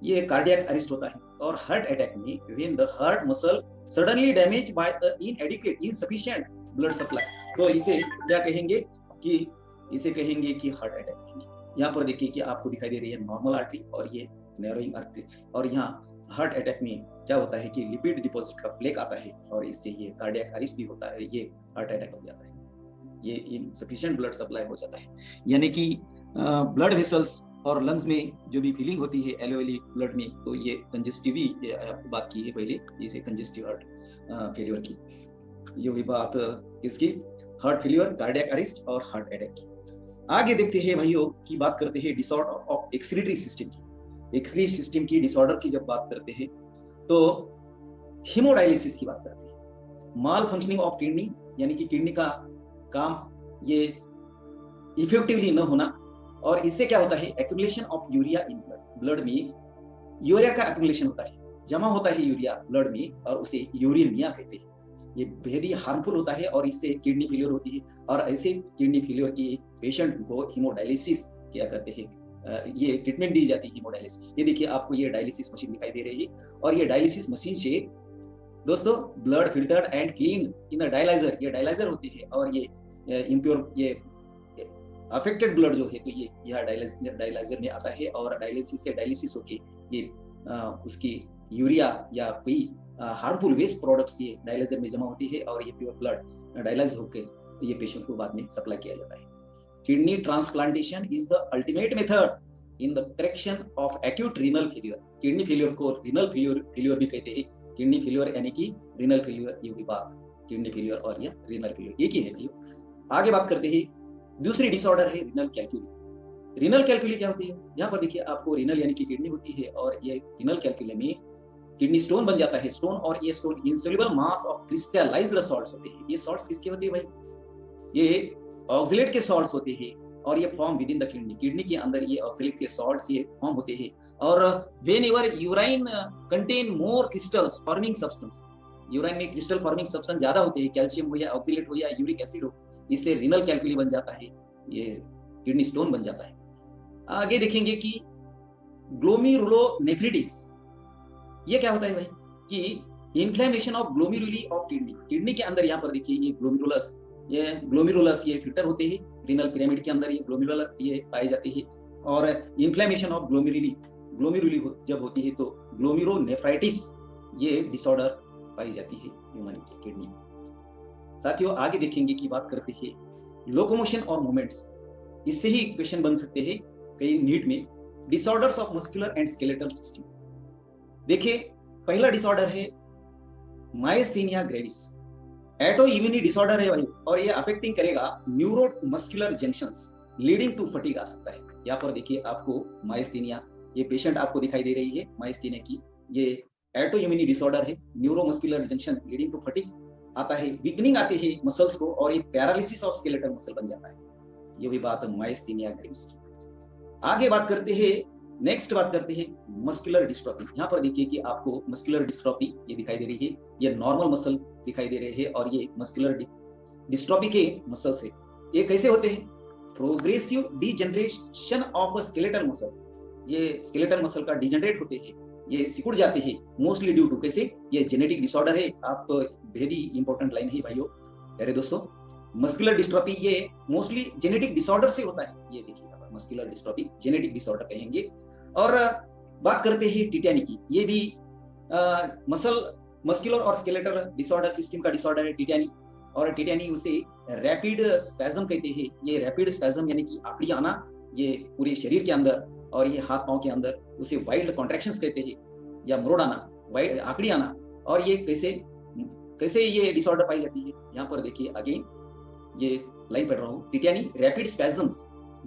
ये कार्डियक अरेस्ट होता है। और हार्ट अटैक में when the heart muscle suddenly damage bye इनएडिक्वेट insufficient blood supply, तो इसे क्या कहेंगे कि इसे कहेंगे कि हार्ट अटैक कहेंगे। यहाँ पर देखिए कि आपको दिखाई दे रही है नॉर्मल आर्टरी और ये नैरोइंग आर्टरी, और यहाँ हार्ट अटैक में क्या होता है कि लिपिड डिपॉजिट का प्लेक आता है और इससे ये कार्डियक अरेस्ट भी होता है, ये हार्ट अटैक हो जाता है, ये इनसफिशिएंट ब्लड सप्लाई हो जाता है। यानी कि ब्लड वेसल्स और लंग्स में जो भी फीलिंग होती है एलोवेली ब्लड में, तो ये कंजेस्टिव ही बात की है पहले, इसे कंजेस्टिव हार्ट फेलियर की, ये हुई बात इसकी हार्ट फेलियर, कार्डियक अरेस्ट और हार्ट अटैक की। आगे देखते हैं भाइयों की बात करते हैं डिसऑर्डर ऑफ एक्सक्रीटरी सिस्टम की। एक्सक्रीटरी सिस्टम की डिसऑर्डर की जब बात करते हैं तो हीमोडायलिसिस की बात करते हैं। माल फंक्शनिंग ऑफ किडनी, यानी कि किडनी का काम ये इफेक्टिवली न होना, और इससे क्या होता है, accumulation of urea in blood. Blood में यूरिया का एक्यूमुलेशन होता है, जमा होता है यूरिया ब्लड में, और उसे यूरिनिया कहते हैं। ये बेहद ही हार्मफुल होता है और इससे किडनी फेलियर होती है। और ऐसे किडनी फेलियर की पेशेंट को हीमोडायलिसिस क्या करते हैं, ये ट्रीटमेंट दी जाती है हीमोडायलिसिस। ये देखिए आपको ये डायलिसिस मशीन दिखाई दे रही है, और ये डायलिसिस मशीन से दोस्तों blood filtered and clean in a dialyser, ये डायलाइजर होती है, और ये इम्प्योर ये अफेक्टेड ब्लड जो है तो ये यह डायलाइजर में आता है, और डायलिसिस से डायलिसिस होके ये उसकी यूरिया या कोई हार्मफुल वेस्ट प्रोडक्ट्स ये डायलाइजर में जमा होती है, और ये प्योर ब्लड डायलाइज होकर ये पेशेंट को बाद में सप्लाई किया जाता है। Kidney transplantation is the ultimate method in the correction of acute renal failure. Kidney failure को रीनल फेलियर भी कहते हैं। किडनी फेलियर यानी कि रीनल फेलियर, ये हुई बात, किडनी फेलियर और ये रीनल फेलियर एक ही है भैया। आगे बात करते हैं, दूसरी डिसऑर्डर है रीनल कैल्कुली। रीनल कैल्कुली क्या होती है, यहाँ पर देखिए आपको रीनल यानी कि किडनी होती है, और ये रीनल कैल्कुली में किडनी स्टोन बन जाता है, स्टोन, और ये stone insoluble mass of crystallised salts होते हैं। ये सॉल्ट्स किसके होते हैं भाई, ये ऑक्सलेट के सॉल्ट्स होते हैं, और ये form with in the kidney. Kidney के अंदर ये ऑक्सलेट के सॉल्ट्स ये फॉर्म होते हैं। और when your urine contain more crystals forming substance, urine में क्रिस्टल फॉर्मिंग सब्सटेंस ज्यादा होते हैं, कैल्शियम हो या ऑक्सलेट हो या यूरिक एसिड हो, इससे रीनल कैल्कुली बन जाता है, ये किडनी स्टोन बन जाता है। आगे देखेंगे कि ग्लोमेरुलोनेफ्रिटिस, ये क्या होता है भाई कि inflammation of glomeruli of kidney. Kidney के अंदर यहाँ पर देखिए ये ग्लोमेरुलस ये फिल्टर होते हैं, रीनल पिरामिड के अंदर ये ग्लोमेरुलर ये पाए जाते हैं। और इन्फ्लेमेशन ऑफ ग्लोमेरुली जब होती है तो ग्लोमेरुलोनेफ्राइटिस ये डिसऑर्डर पाई जाती है ह्यूमन की किडनी। साथियों आगे देखेंगे कि बात करते हैं लोकोमोशन और मूवमेंट्स, इससे ही क्वेश्चन बन सकते हैं कई नीट में। Disorders of muscular and skeletal system, देखिए पहला डिसऑर्डर है myasthenia gravis. Autoimmune disorder है भाई, और ये अफेक्टिंग करेगा neuromuscular junctions leading to fatigue आ सकता है। यहाँ पर देखिए आपको माइस्थीनिया, ये पेशेंट आपको दिखाई दे रही है माइस्थीनिया की, ये एटो इम्यूनी डिसऑर्डर है, neuromuscular junction leading to fatigue आता है, वीकनिंग आती है मसल्स को, और ये पैरालिसिस ऑफ स्केलेटल मसल बन जाता है। ये हुई बात माइस्थीनिया ग्रेविस की। आगे बात करते हैं, नेक्स्ट बात करते हैं मस्कुलर डिस्ट्रॉफी। यहाँ पर देखिए कि आपको मस्कुलर डिस्ट्रॉफी ये दिखाई दे रही है, ये नॉर्मल मसल दिखाई दे रहे हैं, और ये मस्कुलर डिस्ट्रॉफी के मसल्स है। ये कैसे होते हैं? Progressive degeneration of skeletal muscle, ये स्केलेटल मसल का डिजनरेट होते हैं, ये सिकुड़ जाते हैं, मोस्टली ड्यू टू, कैसे? ये जेनेटिक डिसऑर्डर है। आप वेरी इंपॉर्टेंट लाइन है भाइयों, अरे दोस्तों, मस्कुलर डिस्ट्रॉफी ये मोस्टली जेनेटिक डिसऑर्डर से होता है। ये देखिए मस्कुलर डिस्ट्रॉफी जेनेटिक डिसऑर्डर कहेंगे। और बात करते हैं टिटैनी की, ये भी मस्कुलर और स्केलेटल डिसऑर्डर सिस्टम का डिसऑर्डर है टिटैनी, और टिटैनी उसे रैपिड स्पैज्म कहते हैं। ये रैपिड स्पैज्म यानी कि आकड़ी आना ये पूरे शरीर के अंदर, और ये हाथ पांव के अंदर, उसे वाइल्ड कॉन्ट्रैक्शंस कहते हैं, या मुरोड़ आना, वाइल्ड आकड़ी आना। और ये कैसे ये डिसऑर्डर पाई जाती है? यहाँ पर देखिए अगेन ये लाइन पढ़ रहा हूँ, tetany rapid spasms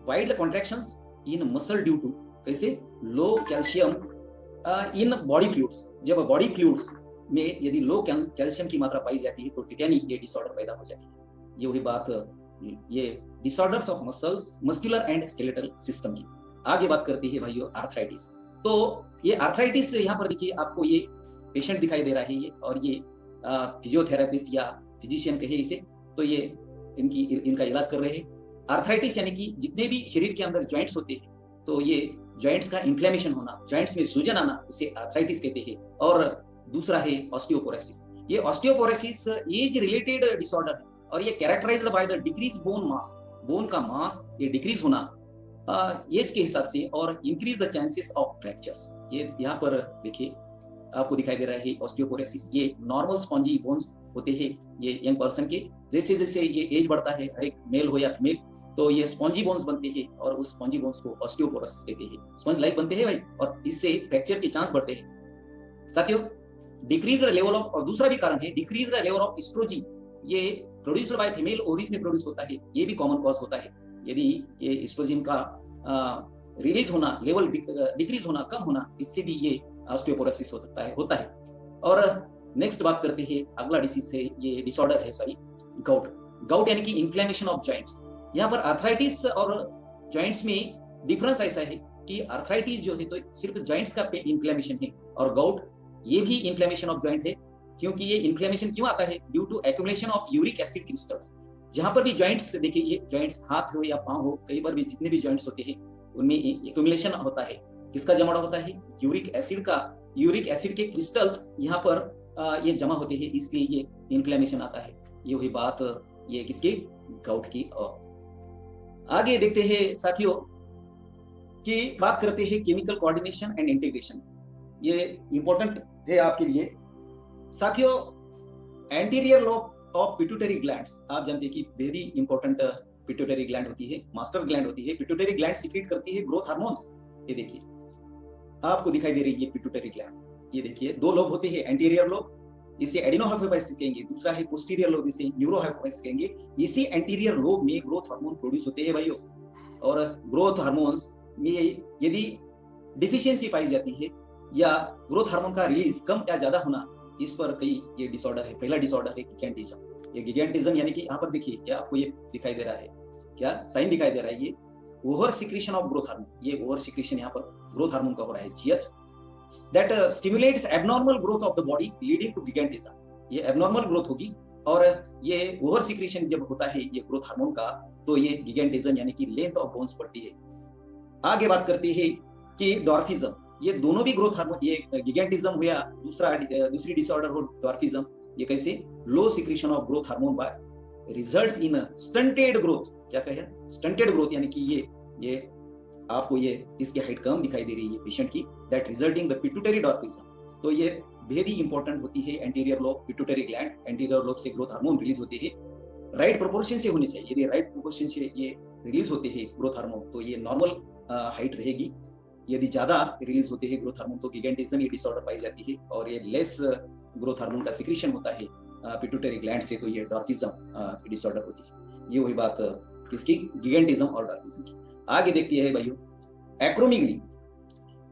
wild contractions in muscle due to, कैसे? Low calcium in body fluids. जब बॉडी फ्लूइड्स में यदि लो कैल्शियम की मात्रा पाई जाती है तो टिटैनी ये डिसऑर्डर पैदा हो जाती है। ये वही बात, ये disorders of muscles, muscular and skeletal system की। आगे बात करती है भाइयों आर्थराइटिस। तो ये आर्थराइटिस, यहाँ पर देखिए आपको ये पेशेंट दिखाई दे रहा है, ये, और ये फिजियोथेरेपिस्ट या फिजिशियन कहे इसे, तो ये इनका इलाज कर रहे हैं। आर्थराइटिस यानी कि जितने भी शरीर के अंदर जॉइंट्स होते हैं, तो ये जॉइंट्स का इन्फ्लेमेशन होना, जॉइंट्स में सूजन आना, उसे आर्थराइटिस कहते हैं। और दूसरा है ऑस्टियोपोरोसिस। ये ऑस्टियोपोरोसिस एज रिलेटेड डिसऑर्डर है, और ये characterized by the decrease bone mass, bone का मास ये डिक्रीज होना एज के हिसाब से, और increase the chances of fractures. ये यहाँ पर देखिए आपको दिखाई दे रहा है ऑस्टियोपोरोसिस। ये नॉर्मल स्पॉन्जी बोन्स होते हैं ये यंग पर्सन के, जैसे जैसे ये एज बढ़ता है, हर एक मेल हो या फीमेल, तो ये स्पॉन्जी बोन्स बनते हैं, और उस स्पॉन्जी बोन्स को ऑस्टियोपोरोसिस कहते हैं। स्पंज लाइक बनते हैं भाई, और इससे फ्रैक्चर के चांस बढ़ते हैं। साथियों, डिक्रीज लेवल ऑफ, और दूसरा भी कारण है डिक्रीज लेवल ऑफ एस्ट्रोजन, ये प्रोड्यूस्ड बाय फीमेल ओवरीज में प्रोड्यूस होता है, ये भी कॉमन कॉज होता है। यदि ये एस्ट्रोजन का रिलीज होना, लेवल डिक्रीज होना, कम होना, इससे भी ये ऑस्टियोपोरोसिस हो सकता है, होता है। और नेक्स्ट बात करते हैं, अगला डिसीज है, ये डिसऑर्डर है गाउट। गाउट यानी कि इन्फ्लेमेशन ऑफ जॉइंट्स। यहाँ पर आर्थराइटिस और जॉइंट्स में डिफरेंस ऐसा है कि आर्थराइटिस जो है तो सिर्फ जॉइंट्स का इन्फ्लेमेशन है, और गाउट ये भी इन्फ्लेमेशन ऑफ जॉइंट है। क्योंकि ये इन्फ्लेमेशन क्यों आता है? Due to accumulation of uric acid crystals. जहां पर भी जॉइंट्स देखिए, ये जॉइंट्स हाथ हो या पांव हो, कई बार भी जितने भी जॉइंट्स होते हैं उनमें एक्यूमुलेशन होता है। किसका जमा होता है? यूरिक एसिड का। यूरिक एसिड के क्रिस्टल्स यहाँ पर ये जमा होते हैं, इसलिए ये इन्फ्लेमेशन आता है। ये हुई बात ये किसकी? गाउट की। आगे देखते हैं साथियों कि बात करते हैं केमिकल कोऑर्डिनेशन एंड इंटीग्रेशन। ये इंपॉर्टेंट है आपके लिए साथियों। Anterior lobe of pituitary glands, आप जानते हैं कि वेरी इंपॉर्टेंट पिट्यूटरी ग्लैंड होती है, मास्टर ग्लैंड होती है। पिट्यूटरी ग्लैंड सीक्रेट करती है ग्रोथ हार्मोन्स। ये देखिए आपको दिखाई दे रही है पिट्यूटरी ग्लैंड। ये देखिए दो लोब होते हैं, एंटीरियर लोब, इसे एडिनोहाइपोफाइसिस कहेंगे, दूसरा है पोस्टीरियर लोब, इसे न्यूरोहाइपोफाइसिस कहेंगे। इसी एंटीरियर लोब में ग्रोथ हार्मोन प्रोड्यूस होते हैं भाइयों, और ग्रोथ हार्मोन्स में यदि डिफिशियंसी पाई जाती है या ग्रोथ हार्मोन का रिलीज कम या ज्यादा होना, इस पर कई ये डिसऑर्डर है। पहला डिसऑर्डर है गिगैंटिज्म। ये गिगैंटिज्म यानी कि यहाँ पर देखिए क्या आपको ये दिखाई दे रहा है, क्या साइन दिखाई दे रहा है? ये over secretion of growth hormone, ये ओवर सिक्रीशन यहाँ पर ग्रोथ हार्मोन का हो रहा है, GH, that stimulates abnormal growth of the body leading to gigantism। ये abnormal growth होगी, और ये ओवर सिक्रीशन जब होता है ये ग्रोथ हार्मोन का, तो ये गिगैंटिज्म यानी कि लेंथ ऑफ बोन्स बढ़ती है। आगे बात करते हैं कि डॉर्फिज्म। ये दोनों भी ग्रोथ हार्मोन, ये गिगैंटिज्म हो या दूसरी डिसऑर्डर हो डॉर्फिज्म, ये कैसे? Low secretion of growth hormone by results in stunted growth. क्या कहे? स्टंटेड ग्रोथ, यानी कि ये आपको ये इसकी हाइट कम दिखाई दे रही है पेशेंट की, दैट रिजल्टिंग द पिट्यूटरी डॉर्फिज्म। तो ये वेरी इंपॉर्टेंट होती है anterior lobe pituitary gland. Anterior lobe से ग्रोथ हार्मोन रिलीज होते हैं, राइट प्रोपोर्शन से होने चाहिए। यदि राइट प्रोपोर्शन से ये रिलीज होते हैं ग्रोथ हार्मोन, तो ये नॉर्मल हाइट रहेगी। यदि ज्यादा रिलीज होते हैं ग्रोथ हार्मोन, तो गिगैंटिज्म ये डिसऑर्डर पाई जाती है, और ये लेस ग्रोथ हार्मोन का सिक्रीशन होता है पिट्यूटरी ग्लैंड से, तो ये डॉर्किज्म डिसऑर्डर होती है। ये वही बात किसकी, गिगेंटिज्म और डॉर्किज्म की। आगे देखती है भाइयों, acromegaly,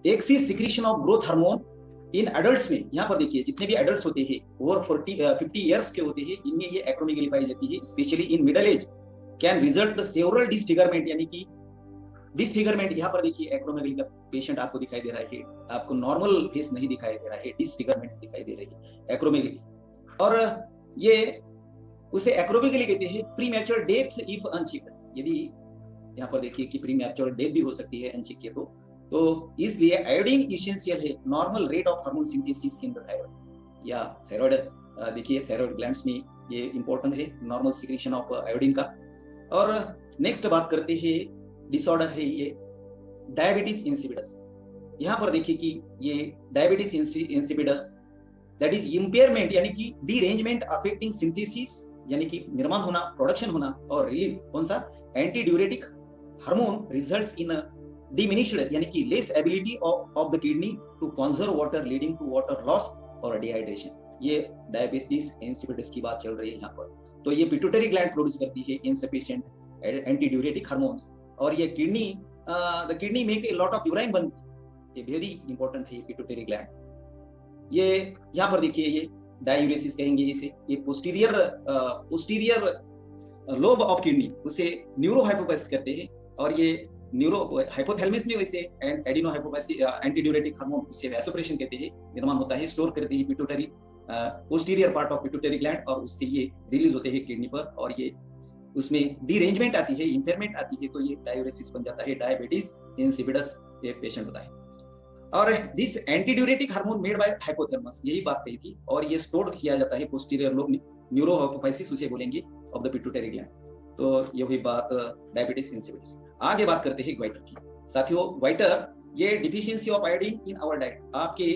axis secretion of growth hormone in adults में। यहाँ पर देखिए जितने भी एडल्ट्स होते हैं ओवर 50 इयर्स के होते हैं, इनमें ये एक्रोमेगली पाई जाती है, specially in middle age can result the several disfigurement, यानी कि डिसफिगरमेंट। यहाँ पर देखिए एक्रोमेगली का पेशेंट आपको दिखाई दे रहा है, आपको नॉर्मल फेस नहीं दिखाई दे रहा है, डिसफिगरमेंट दिखाई दे रही है एक्रोमेगली। और ये उसे एक्रोमेगली कहते हैं प्रीमैच्योर डेथ इफ अनचेक्ड। यदि यहाँ पर देखिए कि प्रीमैच्योर डेथ भी हो सकती है अनचेक किए तो इसलिए आयोडीन इसेंशियल है normal rate of hormone synthesis in the thyroid. या थायराइड देखिए थायराइड ग्लैंड्स में ये इंपॉर्टेंट है नॉर्मल सिक्रीशन ऑफ आयोडीन का। और नेक्स्ट बात करते हैं, डिसऑर्डर है ये डायबिटीज इंसिपिडस। यहाँ पर देखिए कि ये diabetes insipidus that is impairment, यानी कि डीरेंजमेंट अफेक्टिंग सिंथेसिस, यानी कि निर्माण होना, प्रोडक्शन होना और रिलीज कौन सा, antidiuretic hormone results in diminished, यानी कि less ability of the kidney to conserve water leading to water loss और डिहाइड्रेशन। ये डायबिटीज इंसिपिडस की बात चल रही है यहाँ पर। तो ये पिट्यूटरी ग्लैंड प्रोड्यूस करती है इनसफिशिएंट एंटी ड्यूरेटिक हार्मोन्स, और ये kidney the kidney make a lot of urine बनती है। ये वेरी इंपॉर्टेंट है पिट्यूटरी ग्लैंड। ये यहाँ पर देखिए ये डायूरेसिस कहेंगे इसे, ये पोस्टीरियर लोब ऑफ किडनी उसे न्यूरोहाइपोपैथी कहते हैं, और ये न्यूरो हाइपोथैलेमस में वैसे एडिनो हाइपोपैथी एंटी ड्यूरेटिक हार्मोन उसे वैसोप्रेशन कहते हैं, निर्माण होता है, स्टोर करते हैं pituitary posterior part of pituitary gland, और उससे ये रिलीज होते हैं किडनी पर, और ये उसमें डीरेंजमेंट आती है, इंपेयरमेंट आती है, तो ये डायूरेसिस बन जाता है, डायबिटीज इंसिपिडस ये पेशेंट होता है। और this anti diuretic hormone made by hypothalamus, यही बात कही थी, और ये स्टोर किया जाता है पोस्टीरियर लोब में, न्यूरोहाइपोपैथी उसे बोलेंगे ऑफ द पिट्यूटरी ग्लैंड। तो ये हुई बात डायबिटीज इंसिपिडस। आगे बात करते हैं ग्वाइटर की। साथियों ग्वाइटर ये deficiency of iodine in our diet, आपके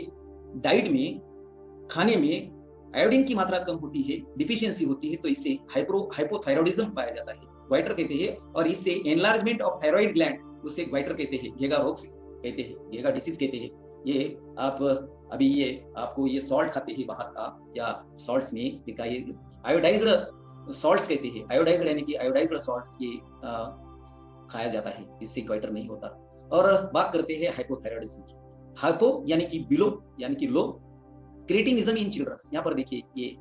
डाइट में खाने में आयोडीन की मात्रा कम होती है, डिफिशियंसी होती है, तो इससे हाइपोथायरॉइडिज्म पाया जाता है, ग्वाइटर कहते हैं। और इससे एनलार्जमेंट ऑफ थायराइड ग्लैंड, उसे ग्वाइटर कहते हैं, घेगा रोग कहते हैं, घेगा डिसीज कहते हैं। ये आप अभी ये आपको ये सॉल्ट खाते हैं बाहर का, या सॉल्ट्स में दिखाइए आयोडाइज्ड सॉल्ट्स कहते हैं, आयोडाइज्ड यानी कि आयोडाइज्ड सॉल्ट्स ये खाया जाता है, इससे ग्वाइटर नहीं होता। और बात करते हैं हाइपोथायरॉइडिज्म की। हाइपो यानी कि बिलो, यानी कि लो, क्रिएटिनिज्म इन चिल्ड्रंस। यहाँ पर देखिए ये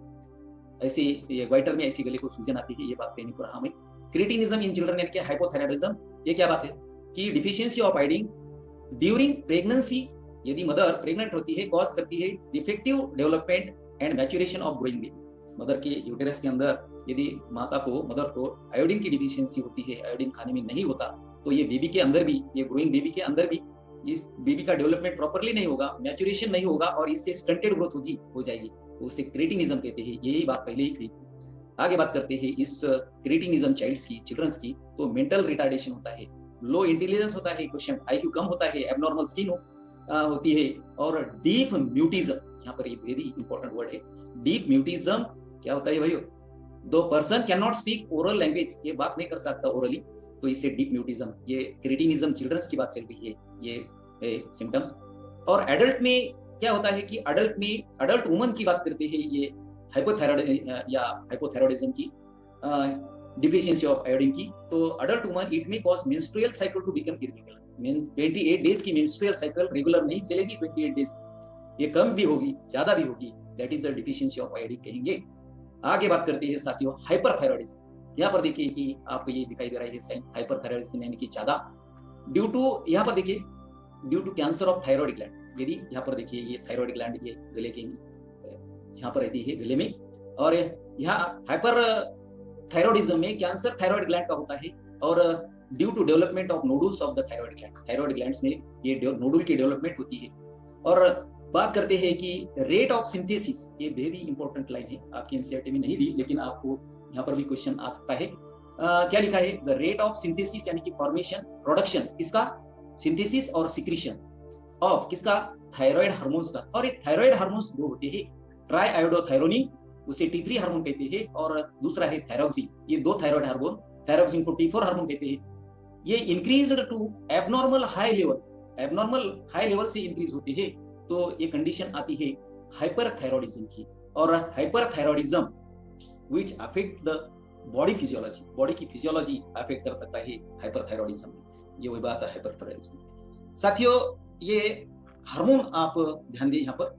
ऐसे ये ग्वाइटर में ऐसी गले को सूजन आती है, ये बात कहनी पड़ा हमें। क्रिएटिनिज्म इन चिल्ड्रन यानी कि हाइपोथायरॉइडिज्म, ये क्या बात है कि deficiency of iodine during pregnancy, यदि मदर प्रेग्नेंट होती है, कॉज करती है defective development and maturation of growing baby. Mother के यूटेरस के अंदर यदि मदर को आयोडीन की डिफिशियंसी होती है, आयोडीन खाने में नहीं होता, तो ये बेबी के अंदर भी, ये ग्रोइंग बेबी के अंदर भी इस बेबी का डेवलपमेंट प्रॉपर्ली नहीं होगा, मैच्योरेशन नहीं होगा, और इससे स्टंटेड ग्रोथ हो जाएगी, तो उसे क्रिएटिनिज्म कहते हैं। यही बात पहले ही कही। आगे बात करते हैं इस क्रिएटिनिज्म चिल्ड्रंस की, तो मेंटल रिटार्डेशन होता है, लो इंटेलिजेंस होता है, क्वेश्चन आईक्यू कम होता है, एबनॉर्मल स्किन होती है, और डीप म्यूटिज्म, यहाँ पर ये वेरी इंपॉर्टेंट वर्ड है, डीप म्यूटिज्म क्या होता है भाइयों, दो person can not speak oral language, ये बात नहीं कर सकता ओरली, तो इससे डीप म्यूटिज्म, ये क्रिएटिनिज्म चिल्ड्रंस की बात चल रही है, ये सिम्टम्स। और एडल्ट में क्या होता है कि अडल्ट वुमन की बात करते हैं, ये हाइपोथायरॉइडिज्म की, डिफिशियंसी ऑफ आयोडीन की, तो अडल्ट वुमन इट में cause menstrual cycle to become irregular. 28 days की मेंस्ट्रुअल साइकिल रेगुलर नहीं चलेगी, 28 डेज, ये कम भी होगी ज्यादा भी होगी, that is the deficiency of iodine कहेंगे। आगे बात करते हैं साथियों हाइपरथायरॉइडिज्म। यहाँ पर देखिए कि आपको ये दिखाई दे रहा है साइन, हाइपरथायरॉइडिज्म यानी कि ज्यादा ड्यू टू, यहाँ पर देखिए due to cancer of thyroid gland. यदि यहाँ पर देखिए ये थायराइड ग्लैंड ये गले के यहाँ पर रहती है गले में, और यहाँ हाइपर थायरॉइडिज्म में कैंसर थायराइड ग्लैंड का होता है, और due to development of nodules of the thyroid gland, thyroid glands में ये नोडुल की डेवलपमेंट होती है। और बात करते हैं कि रेट ऑफ सिंथेसिस, ये वेरी इंपॉर्टेंट लाइन है, आपकी एनसीईआरटी में नहीं दी, लेकिन आपको यहाँ पर भी क्वेश्चन आ सकता है। क्या लिखा है, द रेट ऑफ सिंथेसिस यानी कि फॉर्मेशन, प्रोडक्शन, किसका, सिंथेसिस और सिक्रीशन ऑफ किसका, थायराइड हार्मोन्स का। और एक थायराइड हार्मोन्स दो होते हैं, ट्राई आयोडोथायरोनिन उसे T3 हार्मोन कहते हैं, और दूसरा है थायरोक्सिन, ये दो थायराइड हार्मोन, थायरोक्सिन को T4 हार्मोन कहते हैं। ये increased to abnormal high level से इंक्रीज होते हैं, तो ये कंडीशन आती है हाइपरथायरॉइडिज्म की। और hyperthyroidism which affect the body physiology, body की फिजियोलॉजी अफेक्ट कर सकता है हाइपरथायरॉयडिज्म में। ये वही बात है हाइपरथायरॉयडिज्म। साथियों ये हार्मोन आप ध्यान दें यहाँ पर।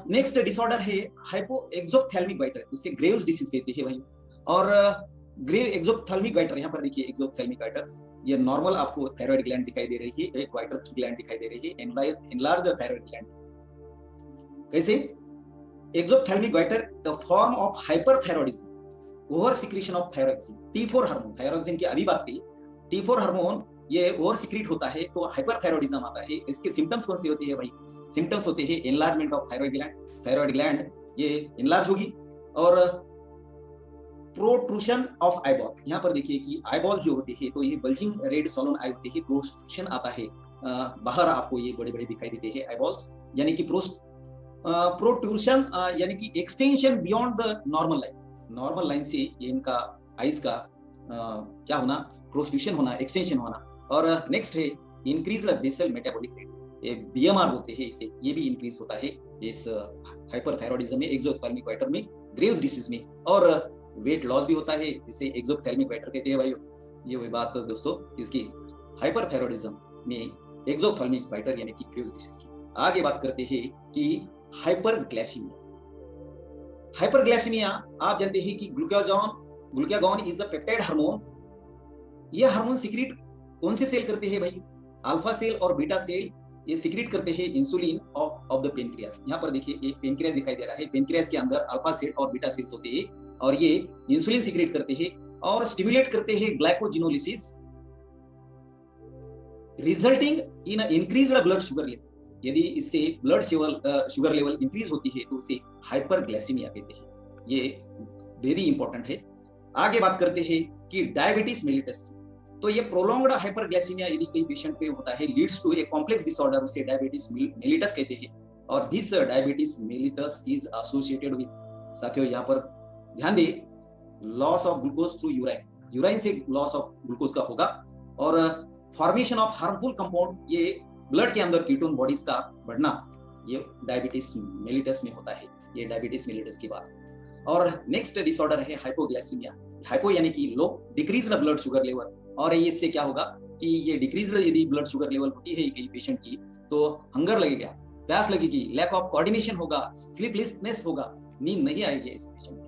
नेक्स्ट डिसऑर्डर है हाइपो एक्सोप्थैल्मिक गाइटर, इसे ग्रेव्स डिसीज कहते हैं भाई। और ग्रेव एक्सोप्थैल्मिक गाइटर, यहाँ पर देखिए एक्सोप्थैल्मिक गाइटर, ये नॉर्मल आपको थायराइड ग्लैंड दिखाई दे रही है, एक गाइटर की ग्लैंड दिखाई दे रही है, एनलार्ज थायराइड ग्लैंड। कैसे? Exophthalmic goitre the form of hyperthyroidism, over secretion of thyroxine, T4 hormone, thyroxine की अभी बात की, T4 हार्मोन ये ओवर सिक्रीट होता है तो हाइपरथायरॉयडिज्म आता है। इसके सिम्टम्स कौन से होते हैं भाई? सिम्टम्स होते हैं एनलार्जमेंट ऑफ थायराइड ग्लैंड ये एनलार्ज होगी, और प्रोट्रूशन ऑफ आईबॉल, यहाँ पर देखिए कि आईबॉल जो होते हैं तो ये बल्जिंग रेड सॉलन आई होते हैं, प्रोट्रूशन आता है बाहर, आपको ये बड़े बड़े दिखाई देते हैं आईबॉल्स, यानी कि प्रोट्रूशन यानी कि extension beyond the normal line, normal line से ये इनका आइज का क्या होना, प्रोट्रूशन होना, एक्सटेंशन होना। और नेक्स्ट है increase the basal metabolic rate, ये बीएमआर बोलते हैं इसे, ये भी इंक्रीज होता है इस हाइपरथायरॉयडिज्म में, एक्सोप्थैल्मिक गाइटर में, ग्रेव्स डिसीज में। और वेट लॉस भी होता है, इसे एक्सोप्थैल्मिक गाइटर कहते हैं भाई। ये वही बात दोस्तों इसकी हाइपरथायरॉयडिज्म में एक्सोप्थैल्मिक गाइटर यानी कि ग्रेव्स डिसीज की। आगे बात करते हैं कि हाइपरग्लाइसीमिया। हाइपरग्लाइसीमिया आप जानते हैं कि glucagon is the peptide hormone. यह हार्मोन सिक्रीट कौन से सेल करते हैं भाई? अल्फा सेल और बीटा सेल ये सिक्रीट करते हैं इंसुलिन ऑफ द पेनक्रियास। यहाँ पर देखिए एक पेनक्रियास दिखाई दे रहा है, पेनक्रियास के अंदर अल्फा सेल और बीटा सेल्स होते हैं और ये इंसुलिन सिक्रीट करते हैं और स्टिमुलेट करते हैं glycogenolysis, resulting in increased blood sugar level. यदि इससे ब्लड शुगर लेवल इंक्रीज होती है तो उसे हाइपरग्लाइसीमिया कहते हैं। ये वेरी इंपॉर्टेंट है। आगे बात करते हैं कि डायबिटीज मेलिटस की। तो ये प्रोलॉन्ग्ड हाइपरग्लाइसीमिया यदि कोई पेशेंट पे होता है, leads to a complex disorder, उसे डायबिटीज मेलिटस कहते हैं। और this diabetes mellitus is associated with, साथियों यहाँ पर ध्यान दें, loss of glucose through urine, urine से लॉस ऑफ ग्लूकोज का होगा, और फॉर्मेशन ऑफ हार्मफुल कंपाउंड, ये ब्लड के अंदर कीटोन बॉडीज का बढ़ना, ये डायबिटीज मेलिटस में होता है। ये डायबिटीज मेलिटस की बात। और नेक्स्ट डिसऑर्डर है हाइपोग्लाइसीमिया। हाइपो यानी कि low, decrease the blood sugar level, और इससे क्या होगा कि ये डिक्रीज यदि ब्लड शुगर लेवल होती है कई पेशेंट की तो हंगर लगेगा, प्यास लगेगी, लैक ऑफ कोऑर्डिनेशन होगा, स्लीपलेसनेस होगा, नींद नहीं आएगी इस पेशेंट में।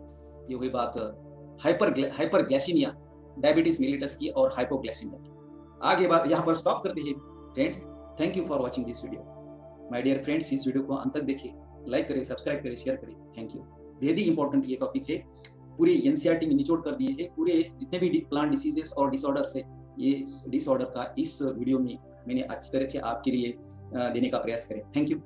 ये वही बात हाइपरग्लाइसीमिया, डायबिटीज मेलिटस की और हाइपोग्लाइसीमिया की। आगे बात यहाँ पर स्टॉप करते हैं friends. Thank you for watching this video. My dear friends, इस वीडियो को अंत तक देखिए, लाइक करें, सब्सक्राइब करें, शेयर करें। Thank you. वेरी इंपॉर्टेंट ये टॉपिक है, पूरे एनसीईआरटी में निचोड़ कर दिए हैं, पूरे जितने भी प्लांट डिसीजेस और डिसऑर्डर्स है, ये डिसऑर्डर का इस वीडियो में मैंने अच्छी तरह से आपके लिए देने का प्रयास करें। Thank you.